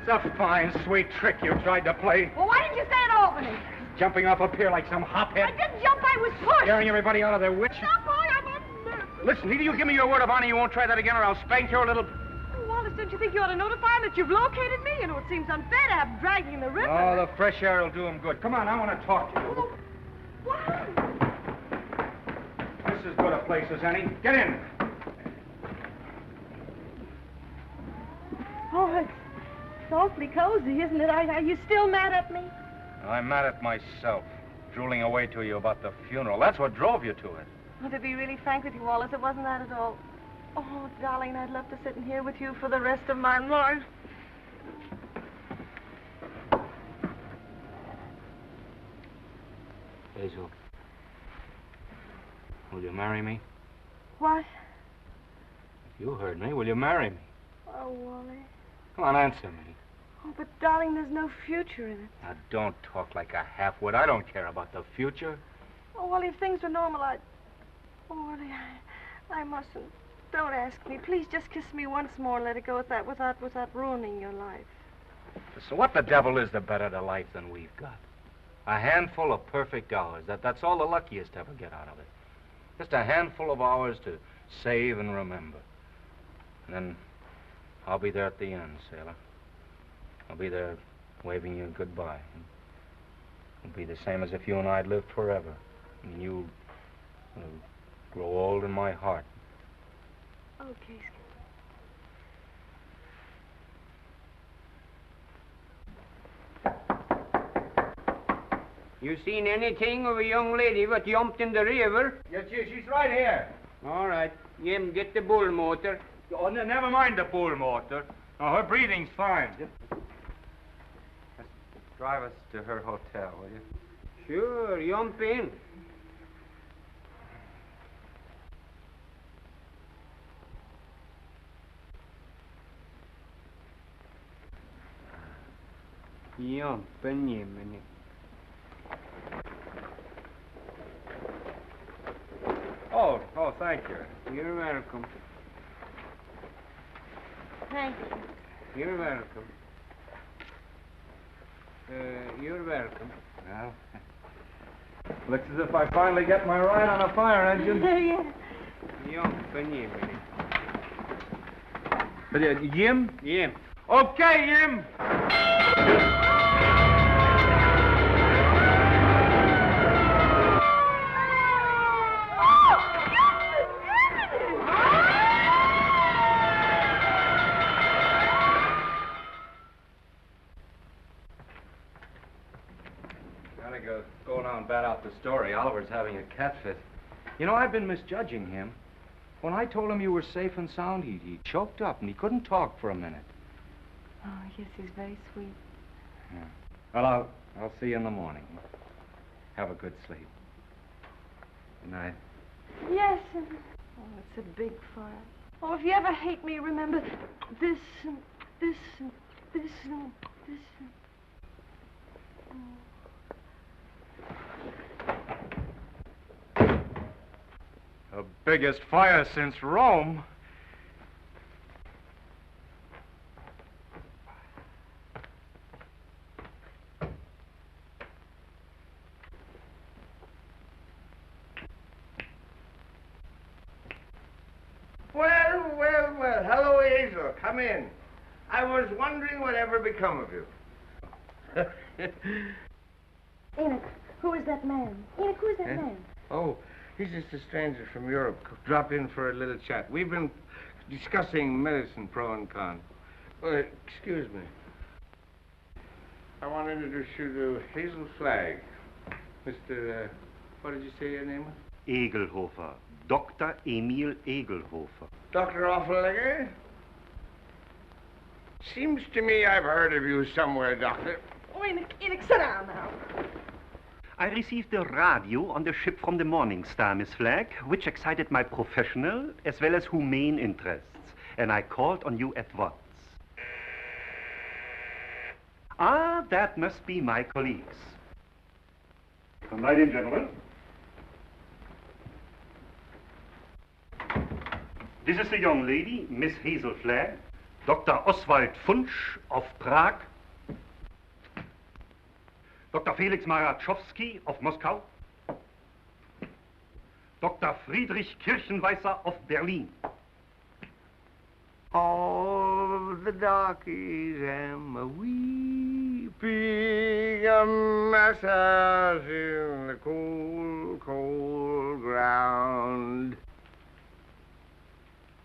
It's a fine, sweet trick you tried to play. Well, why didn't you say it, Albany? Jumping off a pier like some hophead. I didn't jump, I was pushed. Scaring everybody out of their wits. Stop, boy, I'm a mess. Listen, either you give me your word of honor you won't try that again or I'll spank your little... Oh, Wallace, don't you think you ought to notify him that you've located me? You know, it seems unfair to have him dragging in the river. Oh, the fresh air will do him good. Come on, I want to talk to you. Oh, what? This is as good a place as any. Get in. Oh, it's awfully cozy, isn't it? Are you still mad at me? I'm mad at myself, drooling away to you about the funeral. That's what drove you to it. Well, to be really frank with you, Wallace, it wasn't that at all. Oh, darling, I'd love to sit in here with you for the rest of my life. Hazel, will you marry me? What? You heard me. Will you marry me? Oh, Wally. Come on, answer me. Oh, but darling, there's no future in it. Now, don't talk like a half-wit. I don't care about the future. Oh, Wally, if things were normal, I'd... Oh, Wally, I mustn't. Don't ask me. Please just kiss me once more and let it go at that without ruining your life. So what the devil is the better to life than we've got? A handful of perfect hours. That's all the luckiest ever get out of it. Just a handful of hours to save and remember. And then I'll be there at the end, sailor. I'll be there waving you goodbye. It'll be the same as if you and I'd lived forever. And you'll grow old in my heart. Okay. You seen anything of a young lady what jumped in the river? Yes, she's right here. All right. Jim, get the bull motor. Oh, never mind the bull motor. Oh, her breathing's fine. Just drive us to her hotel, will you? Sure, jump in. Jump in, Jiminy. Oh, thank you. You're welcome. Thank you. You're welcome. You're welcome. Well, looks as if I finally get my ride on a fire engine. Yeah. Jump in, Jiminy. Jim? Jim. Okay, Jim. Go now and bat out the story. Oliver's having a cat fit. You know, I've been misjudging him. When I told him you were safe and sound, he choked up and he couldn't talk for a minute. Oh, yes, he's very sweet. Yeah. Well, I'll see you in the morning. Have a good sleep. Good night. Yes. Oh, it's a big fire. Oh, if you ever hate me, remember this and this and this and this and... The biggest fire since Rome. Well. Hello, Hazel. Come in. I was wondering whatever become of you. Enoch, who is that man? Enoch, who is that man? Oh, he's just a stranger from Europe. Drop in for a little chat. We've been discussing medicine, pro and con. Excuse me. I want to introduce you to Hazel Flagg. Mr. What did you say your name was? Egelhofer. Dr. Emil Egelhofer. Dr. Offenlegger? Seems to me I've heard of you somewhere, Doctor. Oh, Enoch, sit down now. I received a radio on the ship from the Morning Star, Miss Flagg, which excited my professional as well as humane interests, and I called on you at once. Ah, that must be my colleagues. Come right in, gentlemen. This is the young lady, Miss Hazel Flagg, Dr. Oswald Funsch of Prague, Dr. Felix Marachowski of Moscow, Dr. Friedrich Kirchenweißer of Berlin. All the darkies am a weeping, a massage in the cold, cold ground.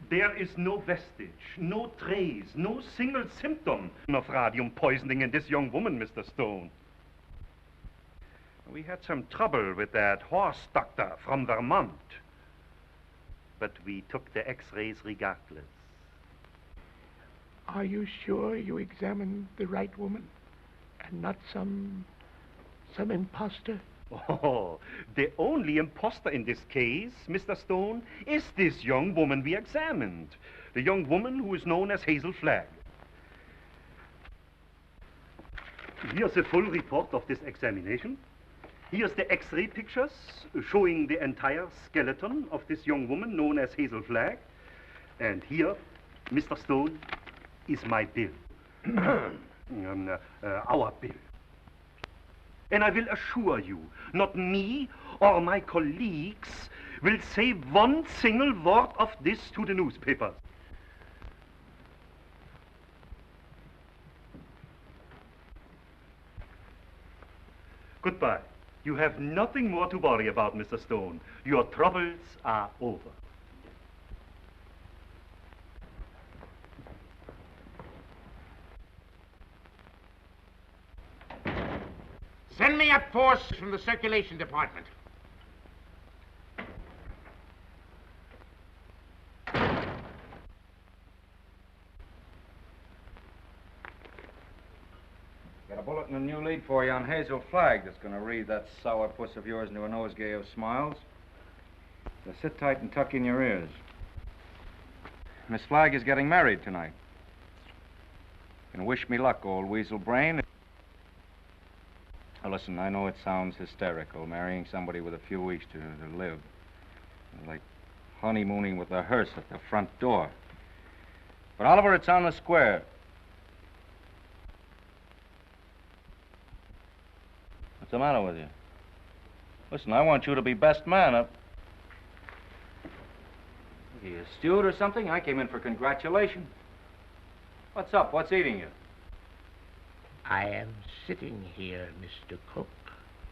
There is no vestige, no trace, no single symptom of radium poisoning in this young woman, Mr. Stone. We had some trouble with that horse doctor from Vermont, but we took the x-rays regardless. Are you sure you examined the right woman and not some imposter? Oh, the only imposter in this case, Mr. Stone, is this young woman we examined. The young woman who is known as Hazel Flagg. Here's a full report of this examination. Here's the x-ray pictures showing the entire skeleton of this young woman known as Hazel Flagg. And here, Mr. Stone, is my bill. our bill. And I will assure you, not me or my colleagues will say one single word of this to the newspapers. Goodbye. You have nothing more to worry about, Mr. Stone. Your troubles are over. Send me a force from the circulation department. Got a bulletin and a new lead for you on Hazel Flagg that's going to read that sourpuss of yours into a nosegay of smiles. So sit tight and tuck in your ears. Miss Flagg is getting married tonight. And wish me luck, old weasel brain. Now listen, I know it sounds hysterical, marrying somebody with a few weeks to live. Like honeymooning with a hearse at the front door. But Oliver, it's on the square. What's the matter with you? Listen, I want you to be best man up. Are you a steward or something? I came in for congratulations. What's up? What's eating you? I am sitting here, Mr. Cook,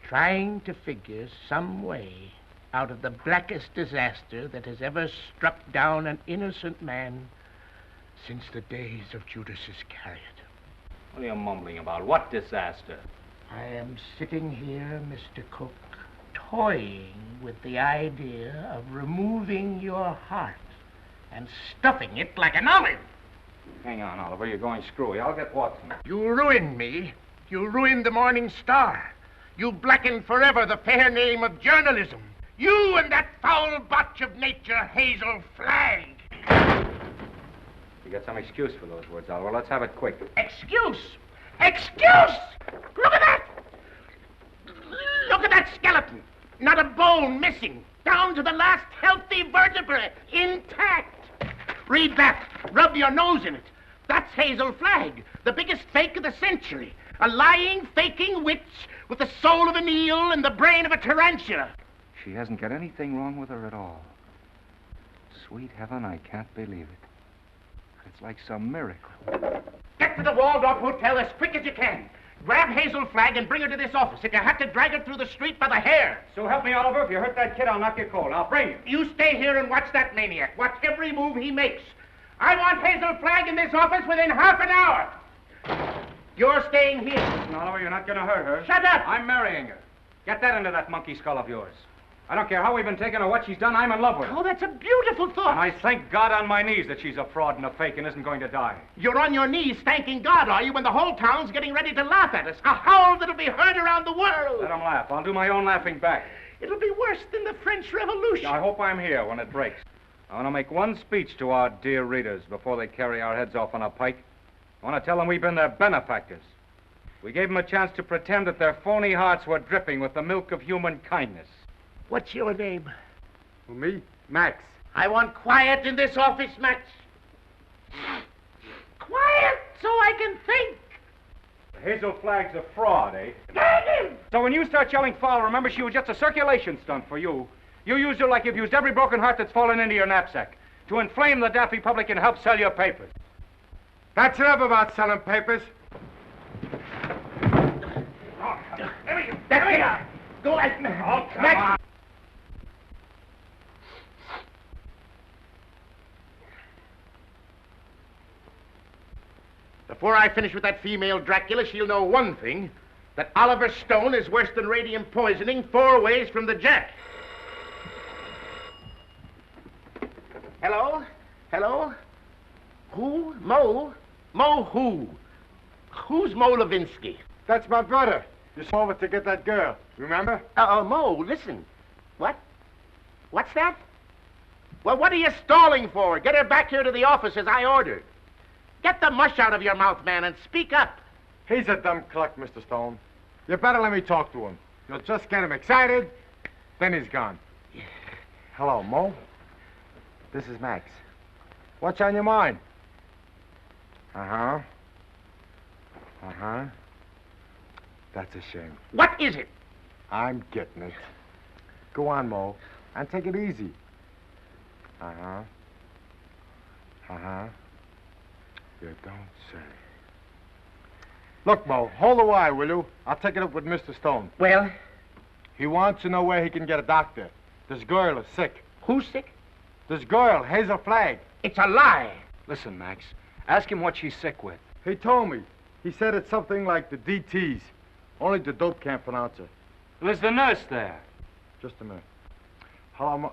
trying to figure some way out of the blackest disaster that has ever struck down an innocent man since the days of Judas Iscariot. What are you mumbling about? What disaster? I am sitting here, Mr. Cook, toying with the idea of removing your heart and stuffing it like an olive. Hang on, Oliver. You're going screwy. I'll get Watson. You ruined me. You ruined the Morning Star. You blackened forever the fair name of journalism. You and that foul botch of nature, Hazel Flagg. You got some excuse for those words, Oliver. Let's have it quick. Excuse? Excuse? Look at that! Look at that skeleton. Not a bone missing. Down to the last healthy vertebrae. Intact. Read that. Rub your nose in it. That's Hazel Flagg, the biggest fake of the century. A lying, faking witch with the soul of an eel and the brain of a tarantula. She hasn't got anything wrong with her at all. Sweet heaven, I can't believe it. It's like some miracle. Get to the Waldorf Hotel as quick as you can. Grab Hazel Flagg and bring her to this office. If you have to drag her through the street by the hair. So help me, Oliver. If you hurt that kid, I'll knock you cold. I'll bring you. You stay here and watch that maniac. Watch every move he makes. I want Hazel Flagg in this office within half an hour. You're staying here. Listen, Oliver, you're not going to hurt her. Shut up! I'm marrying her. Get that into that monkey skull of yours. I don't care how we've been taking or what she's done. I'm in love with her. Oh, that's a beautiful thought. And I thank God on my knees that she's a fraud and a fake and isn't going to die. You're on your knees thanking God, are you, when the whole town's getting ready to laugh at us? A howl that'll be heard around the world. Let them laugh. I'll do my own laughing back. It'll be worse than the French Revolution. I hope I'm here when it breaks. I want to make one speech to our dear readers before they carry our heads off on a pike. I want to tell them we've been their benefactors. We gave them a chance to pretend that their phony hearts were dripping with the milk of human kindness. What's your name? Who, me? Max. I want quiet in this office, Max. Quiet so I can think. Hazel Flagg's a fraud, eh? Get him! So when you start yelling foul, remember she was just a circulation stunt for you. You used her like you've used every broken heart that's fallen into your knapsack to inflame the daffy public and help sell your papers. That's enough about selling papers. There we are. Go at me. Oh, come Max. on. Before I finish with that female Dracula, she'll know one thing, that Oliver Stone is worse than radium poisoning 4 ways from the Jack. Hello? Hello? Who? Mo? Mo who? Who's Mo Levinsky? That's my brother. Just over to get that girl. Remember? Mo, listen. What? What's that? Well, what are you stalling for? Get her back here to the office as I ordered. Get the mush out of your mouth, man, and speak up. He's a dumb cluck, Mr. Stone. You better let me talk to him. You'll just get him excited, then he's gone. Hello, Mo. This is Max. What's on your mind? Uh-huh. Uh-huh. That's a shame. What is it? I'm getting it. Go on, Mo, and take it easy. Uh-huh. Uh-huh. You don't say. Look, Mo, hold the wire, will you? I'll take it up with Mr. Stone. Well? He wants to know where he can get a doctor. This girl is sick. Who's sick? This girl, Hazel Flagg. It's a lie. Listen, Max. Ask him what she's sick with. He told me. He said it's something like the DTs. Only the dope can't pronounce it. Well, is the nurse there? Just a minute. Hello, Mo.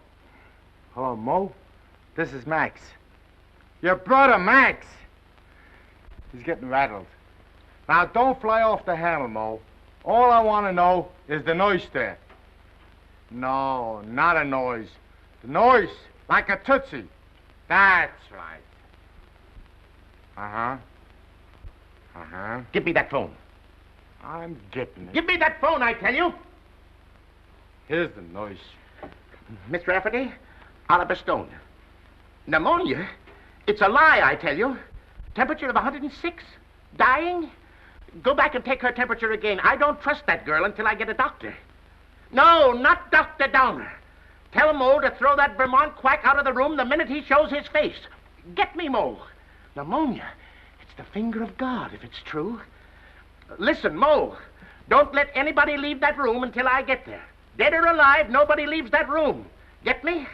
Hello, Mo? This is Max. Your brother, Max. He's getting rattled. Now, don't fly off the handle, Mo. All I want to know is the noise there. No, not a noise. The noise, like a tootsie. That's right. Uh-huh. Uh-huh. Give me that phone. I'm getting it. Give me that phone, I tell you. Here's the noise. Miss Rafferty, Oliver Stone. Pneumonia? It's a lie, I tell you. Temperature of 106. Dying? Go back and take her temperature again. I don't trust that girl until I get a doctor. No, not Dr. Downer. Tell Mo to throw that Vermont quack out of the room the minute he shows his face. Get me, Mo. Pneumonia. It's the finger of God, if it's true. Listen, Mo, don't let anybody leave that room until I get there. Dead or alive, nobody leaves that room. Get me?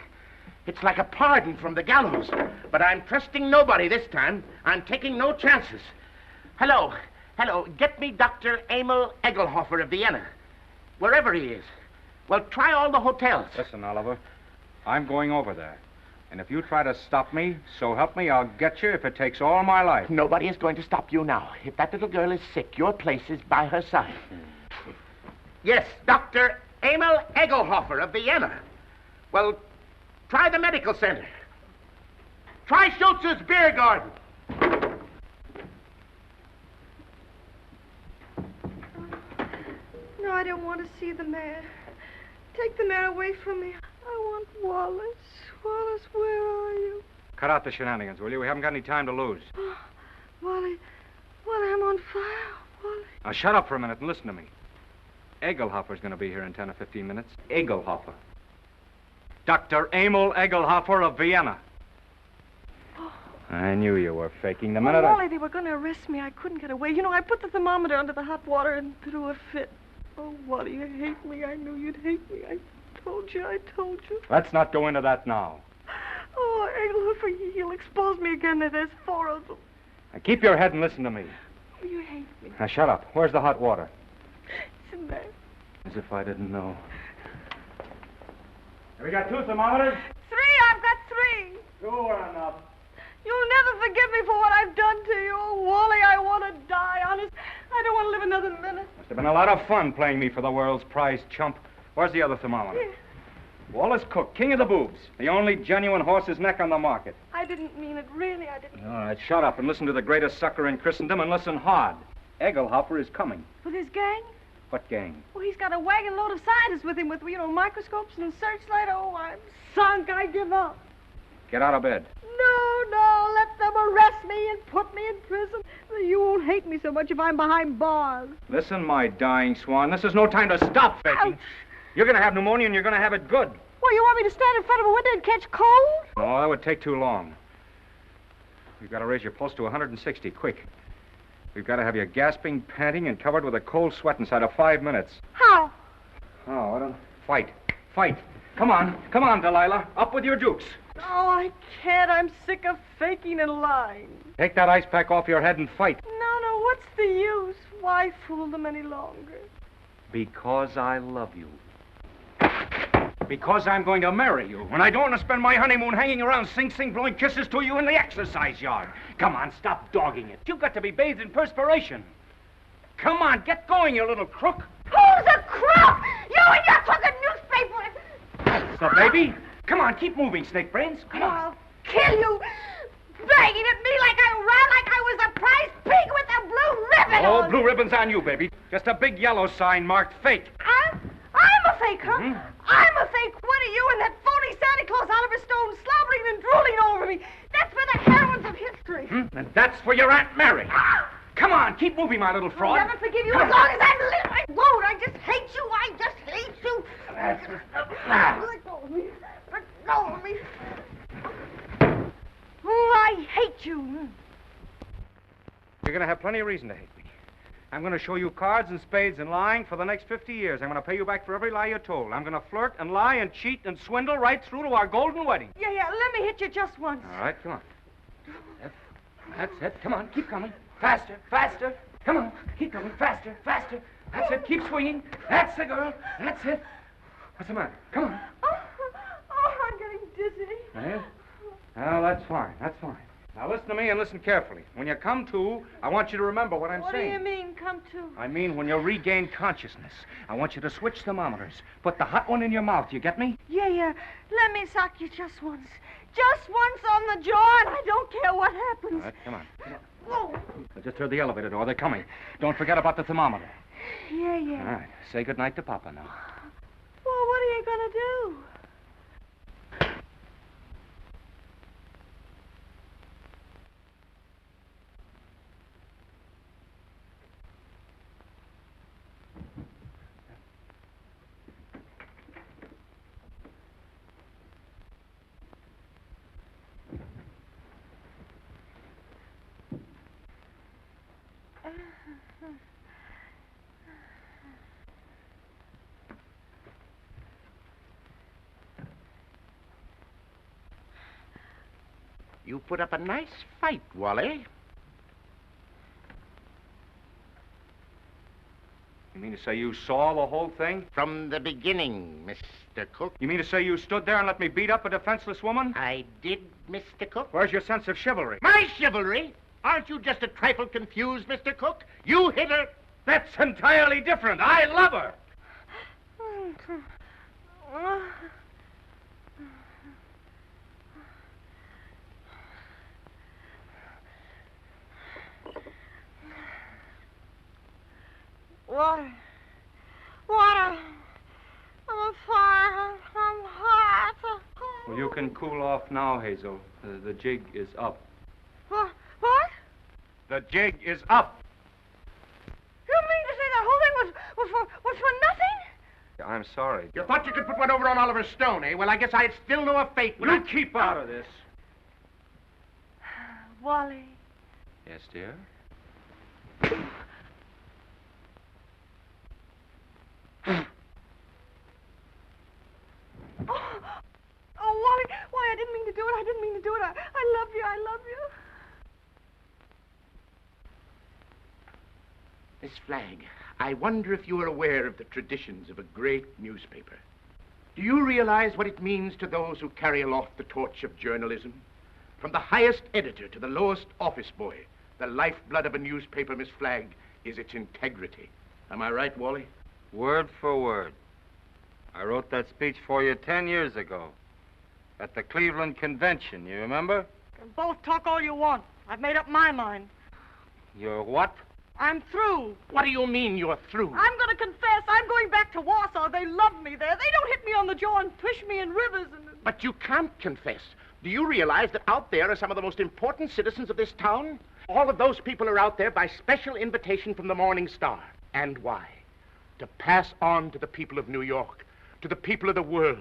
It's like a pardon from the gallows. But I'm trusting nobody this time. I'm taking no chances. Hello. Hello. Get me Dr. Emil Egelhofer of Vienna. Wherever he is. Well, try all the hotels. Listen, Oliver. I'm going over there. And if you try to stop me, so help me, I'll get you if it takes all my life. Nobody is going to stop you now. If that little girl is sick, your place is by her side. Yes, Dr. Emil Egelhofer of Vienna. Well, try the medical center. Try Schultz's beer garden. No, I don't want to see the mayor. Take the mayor away from me. I want Wallace. Wallace, where are you? Cut out the shenanigans, will you? We haven't got any time to lose. Oh, Wally, I'm on fire, Wally. Now, shut up for a minute and listen to me. Egelhofer's going to be here in 10 or 15 minutes. Egelhofer. Dr. Emil Egelhofer of Vienna. Oh. I knew you were faking the Oh, minute Wally, they were going to arrest me. I couldn't get away. You know, I put the thermometer under the hot water and threw a fit. Oh, Wally, you hate me. I knew you'd hate me. I told you. Let's not go into that now. Oh, Egelhofer, he'll expose me again. There's 4 of them. Now, keep your head and listen to me. Oh, you hate me. Now, shut up. Where's the hot water? It's in there. As if I didn't know. Have we got 2 thermometers? 3, I've got 3. 2 are enough. You'll never forgive me for what I've done to you. Oh, Wally, I want to die, honest. I don't want to live another minute. Must have been a lot of fun playing me for the world's prize chump. Where's the other thermometer? Here. Wallace Cook, king of the boobs. The only genuine horse's neck on the market. I didn't mean it, really, I didn't. All right, shut up and listen to the greatest sucker in Christendom and listen hard. Egelhofer is coming. With his gang? What gang? Well, he's got a wagon load of scientists with him with, microscopes and searchlight. Oh, I'm sunk. I give up. Get out of bed. No, let them arrest me and put me in prison. You won't hate me so much if I'm behind bars. Listen, my dying swan, this is no time to stop faking. Ouch. You're going to have pneumonia and you're going to have it good. Well, you want me to stand in front of a window and catch cold? No, that would take too long. We've got to raise your pulse to 160, quick. We've got to have you gasping, panting, and covered with a cold sweat inside of 5 minutes. How? Oh, I don't... Fight. Come on, Delilah. Up with your dukes. Oh, I can't. I'm sick of faking and lying. Take that ice pack off your head and fight. No, what's the use? Why fool them any longer? Because I love you. Because I'm going to marry you. And I don't want to spend my honeymoon hanging around Sing Sing blowing kisses to you in the exercise yard. Come on, stop dogging it. You've got to be bathed in perspiration. Come on, get going, you little crook. Who's a crook? You and your crooked newspaper. That's the baby. Come on, keep moving, Snake Brains. Come on. I'll kill you. Begging at me like I was a prize pig with a blue ribbon Oh, on. blue ribbon's on you, baby. Just a big yellow sign marked fake. I'm a fake, huh? Mm-hmm. I'm a fake. What are you and that phony Santa Claus Oliver Stone slobbering and drooling over me? That's for the heroines of history. And that's for your Aunt Mary. Come Come on, keep moving, my little fraud. I'll never forgive you as long as I live. I won't. I just hate you. I just hate you. Let go of me. Let go of me. Oh, I hate you. You're going to have plenty of reason to hate me. I'm going to show you cards and spades and lying for the next 50 years. I'm going to pay you back for every lie you told. I'm going to flirt and lie and cheat and swindle right through to our golden wedding. Yeah, let me hit you just once. All right, come on. That's it. Come on, keep coming. Faster, faster. Come on, keep coming. Faster, faster. That's it. Keep swinging. That's the girl. That's it. What's the matter? Come on. Oh, I'm getting dizzy. Yeah? Well, that's fine. That's fine. Now listen to me and listen carefully. When you come to, I want you to remember what I'm saying. What do you mean, come to? I mean when you regain consciousness. I want you to switch thermometers. Put the hot one in your mouth. You get me? Yeah. Let me sock you just once. Just once on the jaw, and I don't care what happens. All right, come on. Whoa. I just heard the elevator door. They're coming. Don't forget about the thermometer. Yeah. All right. Say goodnight to Papa now. Well, what are you going to do? You put up a nice fight, Wally. You mean to say you saw the whole thing? From the beginning, Mr. Cook. You mean to say you stood there and let me beat up a defenseless woman? I did, Mr. Cook. Where's your sense of chivalry? My chivalry? Aren't you just a trifle confused, Mr. Cook? You hit her. That's entirely different. I love her. Water. I'm on fire. I'm hot. Well, you can cool off now, Hazel. The jig is up. What? The jig is up. You mean to say that whole thing was for nothing? I'm sorry. You thought you could put one over on Oliver Stone, eh? Well, I guess I'd still know a fate. You keep out of this. Wally. Yes, dear? Oh, Wally, I didn't mean to do it. I love you. Miss Flagg, I wonder if you are aware of the traditions of a great newspaper. Do you realize what it means to those who carry aloft the torch of journalism? From the highest editor to the lowest office boy, the lifeblood of a newspaper, Miss Flagg, is its integrity. Am I right, Wally? Word for word. I wrote that speech for you 10 years ago at the Cleveland Convention, you remember? You can both talk all you want. I've made up my mind. You're what? I'm through. What do you mean you're through? I'm going to confess. I'm going back to Warsaw. They love me there. They don't hit me on the jaw and push me in rivers and... But you can't confess. Do you realize that out there are some of the most important citizens of this town? All of those people are out there by special invitation from the Morning Star. And why? To pass on to the people of New York, to the people of the world,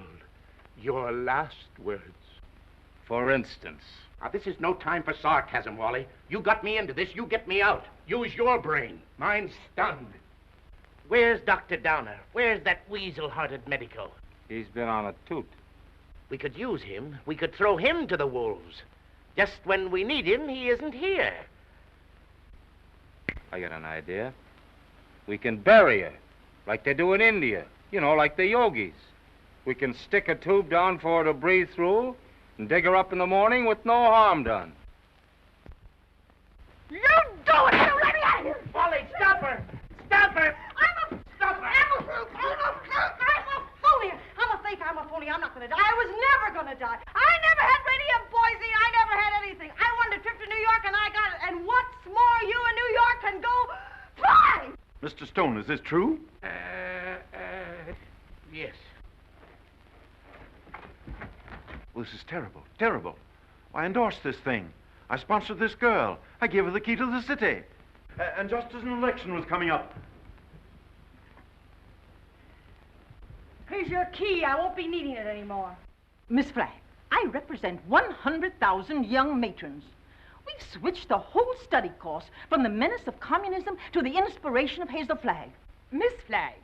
your last words. For instance? Now, this is no time for sarcasm, Wally. You got me into this, you get me out. Use your brain. Mine's stunned. Where's Dr. Downer? Where's that weasel-hearted medico? He's been on a toot. We could use him. We could throw him to the wolves. Just when we need him, he isn't here. I got an idea. We can bury her, like they do in India. You know, like the yogis. We can stick a tube down for her to breathe through and dig her up in the morning with no harm done. You do it! You let me out of here! Wally, stop her! Stop her! I'm a fake. I'm a phony. I'm not going to die. I was never going to die. I never had radium poisoning. I never had anything. I wanted a trip to New York, and I got it. And what's more, you in New York can go fly! Mr. Stone, is this true? Yes. Well, this is terrible, terrible. I endorsed this thing. I sponsored this girl. I gave her the key to the city. And just as an election was coming up. Here's your key. I won't be needing it anymore. Miss Flagg, I represent 100,000 young matrons. We've switched the whole study course from the menace of communism to the inspiration of Hazel Flagg. Miss Flagg,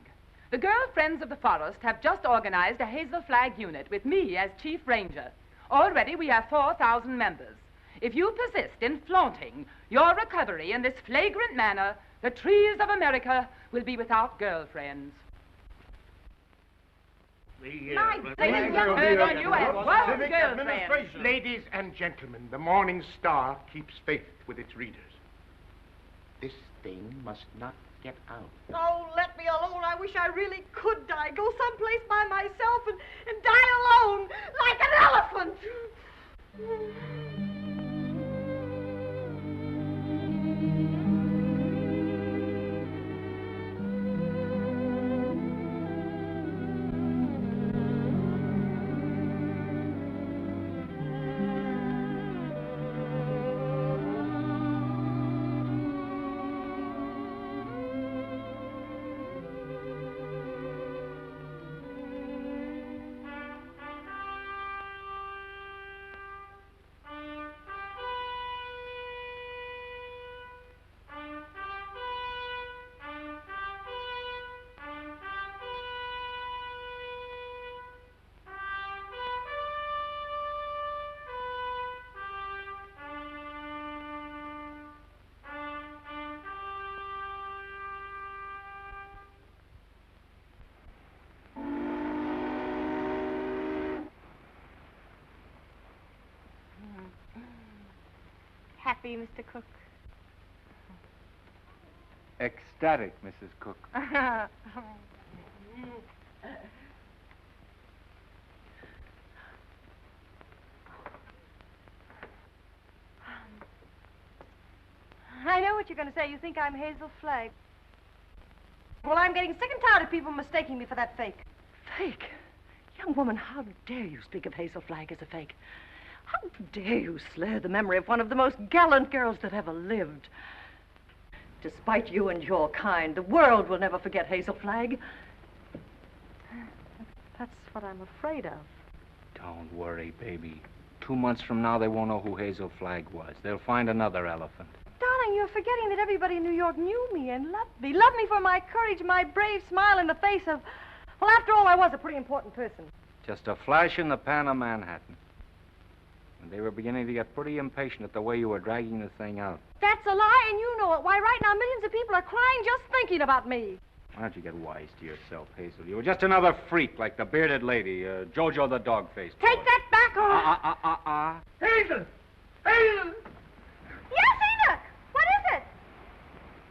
the Girl Friends of the Forest have just organized a Hazel Flag unit with me as Chief Ranger. Already we have 4,000 members. If you persist in flaunting your recovery in this flagrant manner, the trees of America will be without girlfriends. Ladies and gentlemen, the Morning Star keeps faith with its readers. This thing must not get out. Oh, let me alone. I wish I really could die. Go someplace by myself and die alone, like an elephant. Happy, Mr. Cook. Ecstatic, Mrs. Cook. I know what you're going to say. You think I'm Hazel Flagg. Well, I'm getting sick and tired of people mistaking me for that fake. Fake? Young woman, how dare you speak of Hazel Flagg as a fake? How dare you slur the memory of one of the most gallant girls that ever lived? Despite you and your kind, the world will never forget Hazel Flagg. That's what I'm afraid of. Don't worry, baby. 2 months from now, they won't know who Hazel Flagg was. They'll find another elephant. Darling, you're forgetting that everybody in New York knew me and loved me. Loved me for my courage, my brave smile in the face of... Well, after all, I was a pretty important person. Just a flash in the pan of Manhattan. And they were beginning to get pretty impatient at the way you were dragging the thing out. That's a lie, and you know it. Why, right now, millions of people are crying just thinking about me. Why don't you get wise to yourself, Hazel? You were just another freak like the bearded lady, Jojo the dog-faced boy. Take that back, or... Hazel! Hazel! Yes, Enoch! What is it?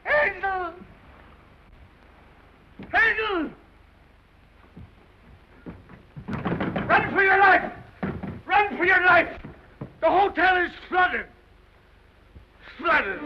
Hazel! Hazel! Run for your life! Run for your life! The hotel is flooded! Flooded!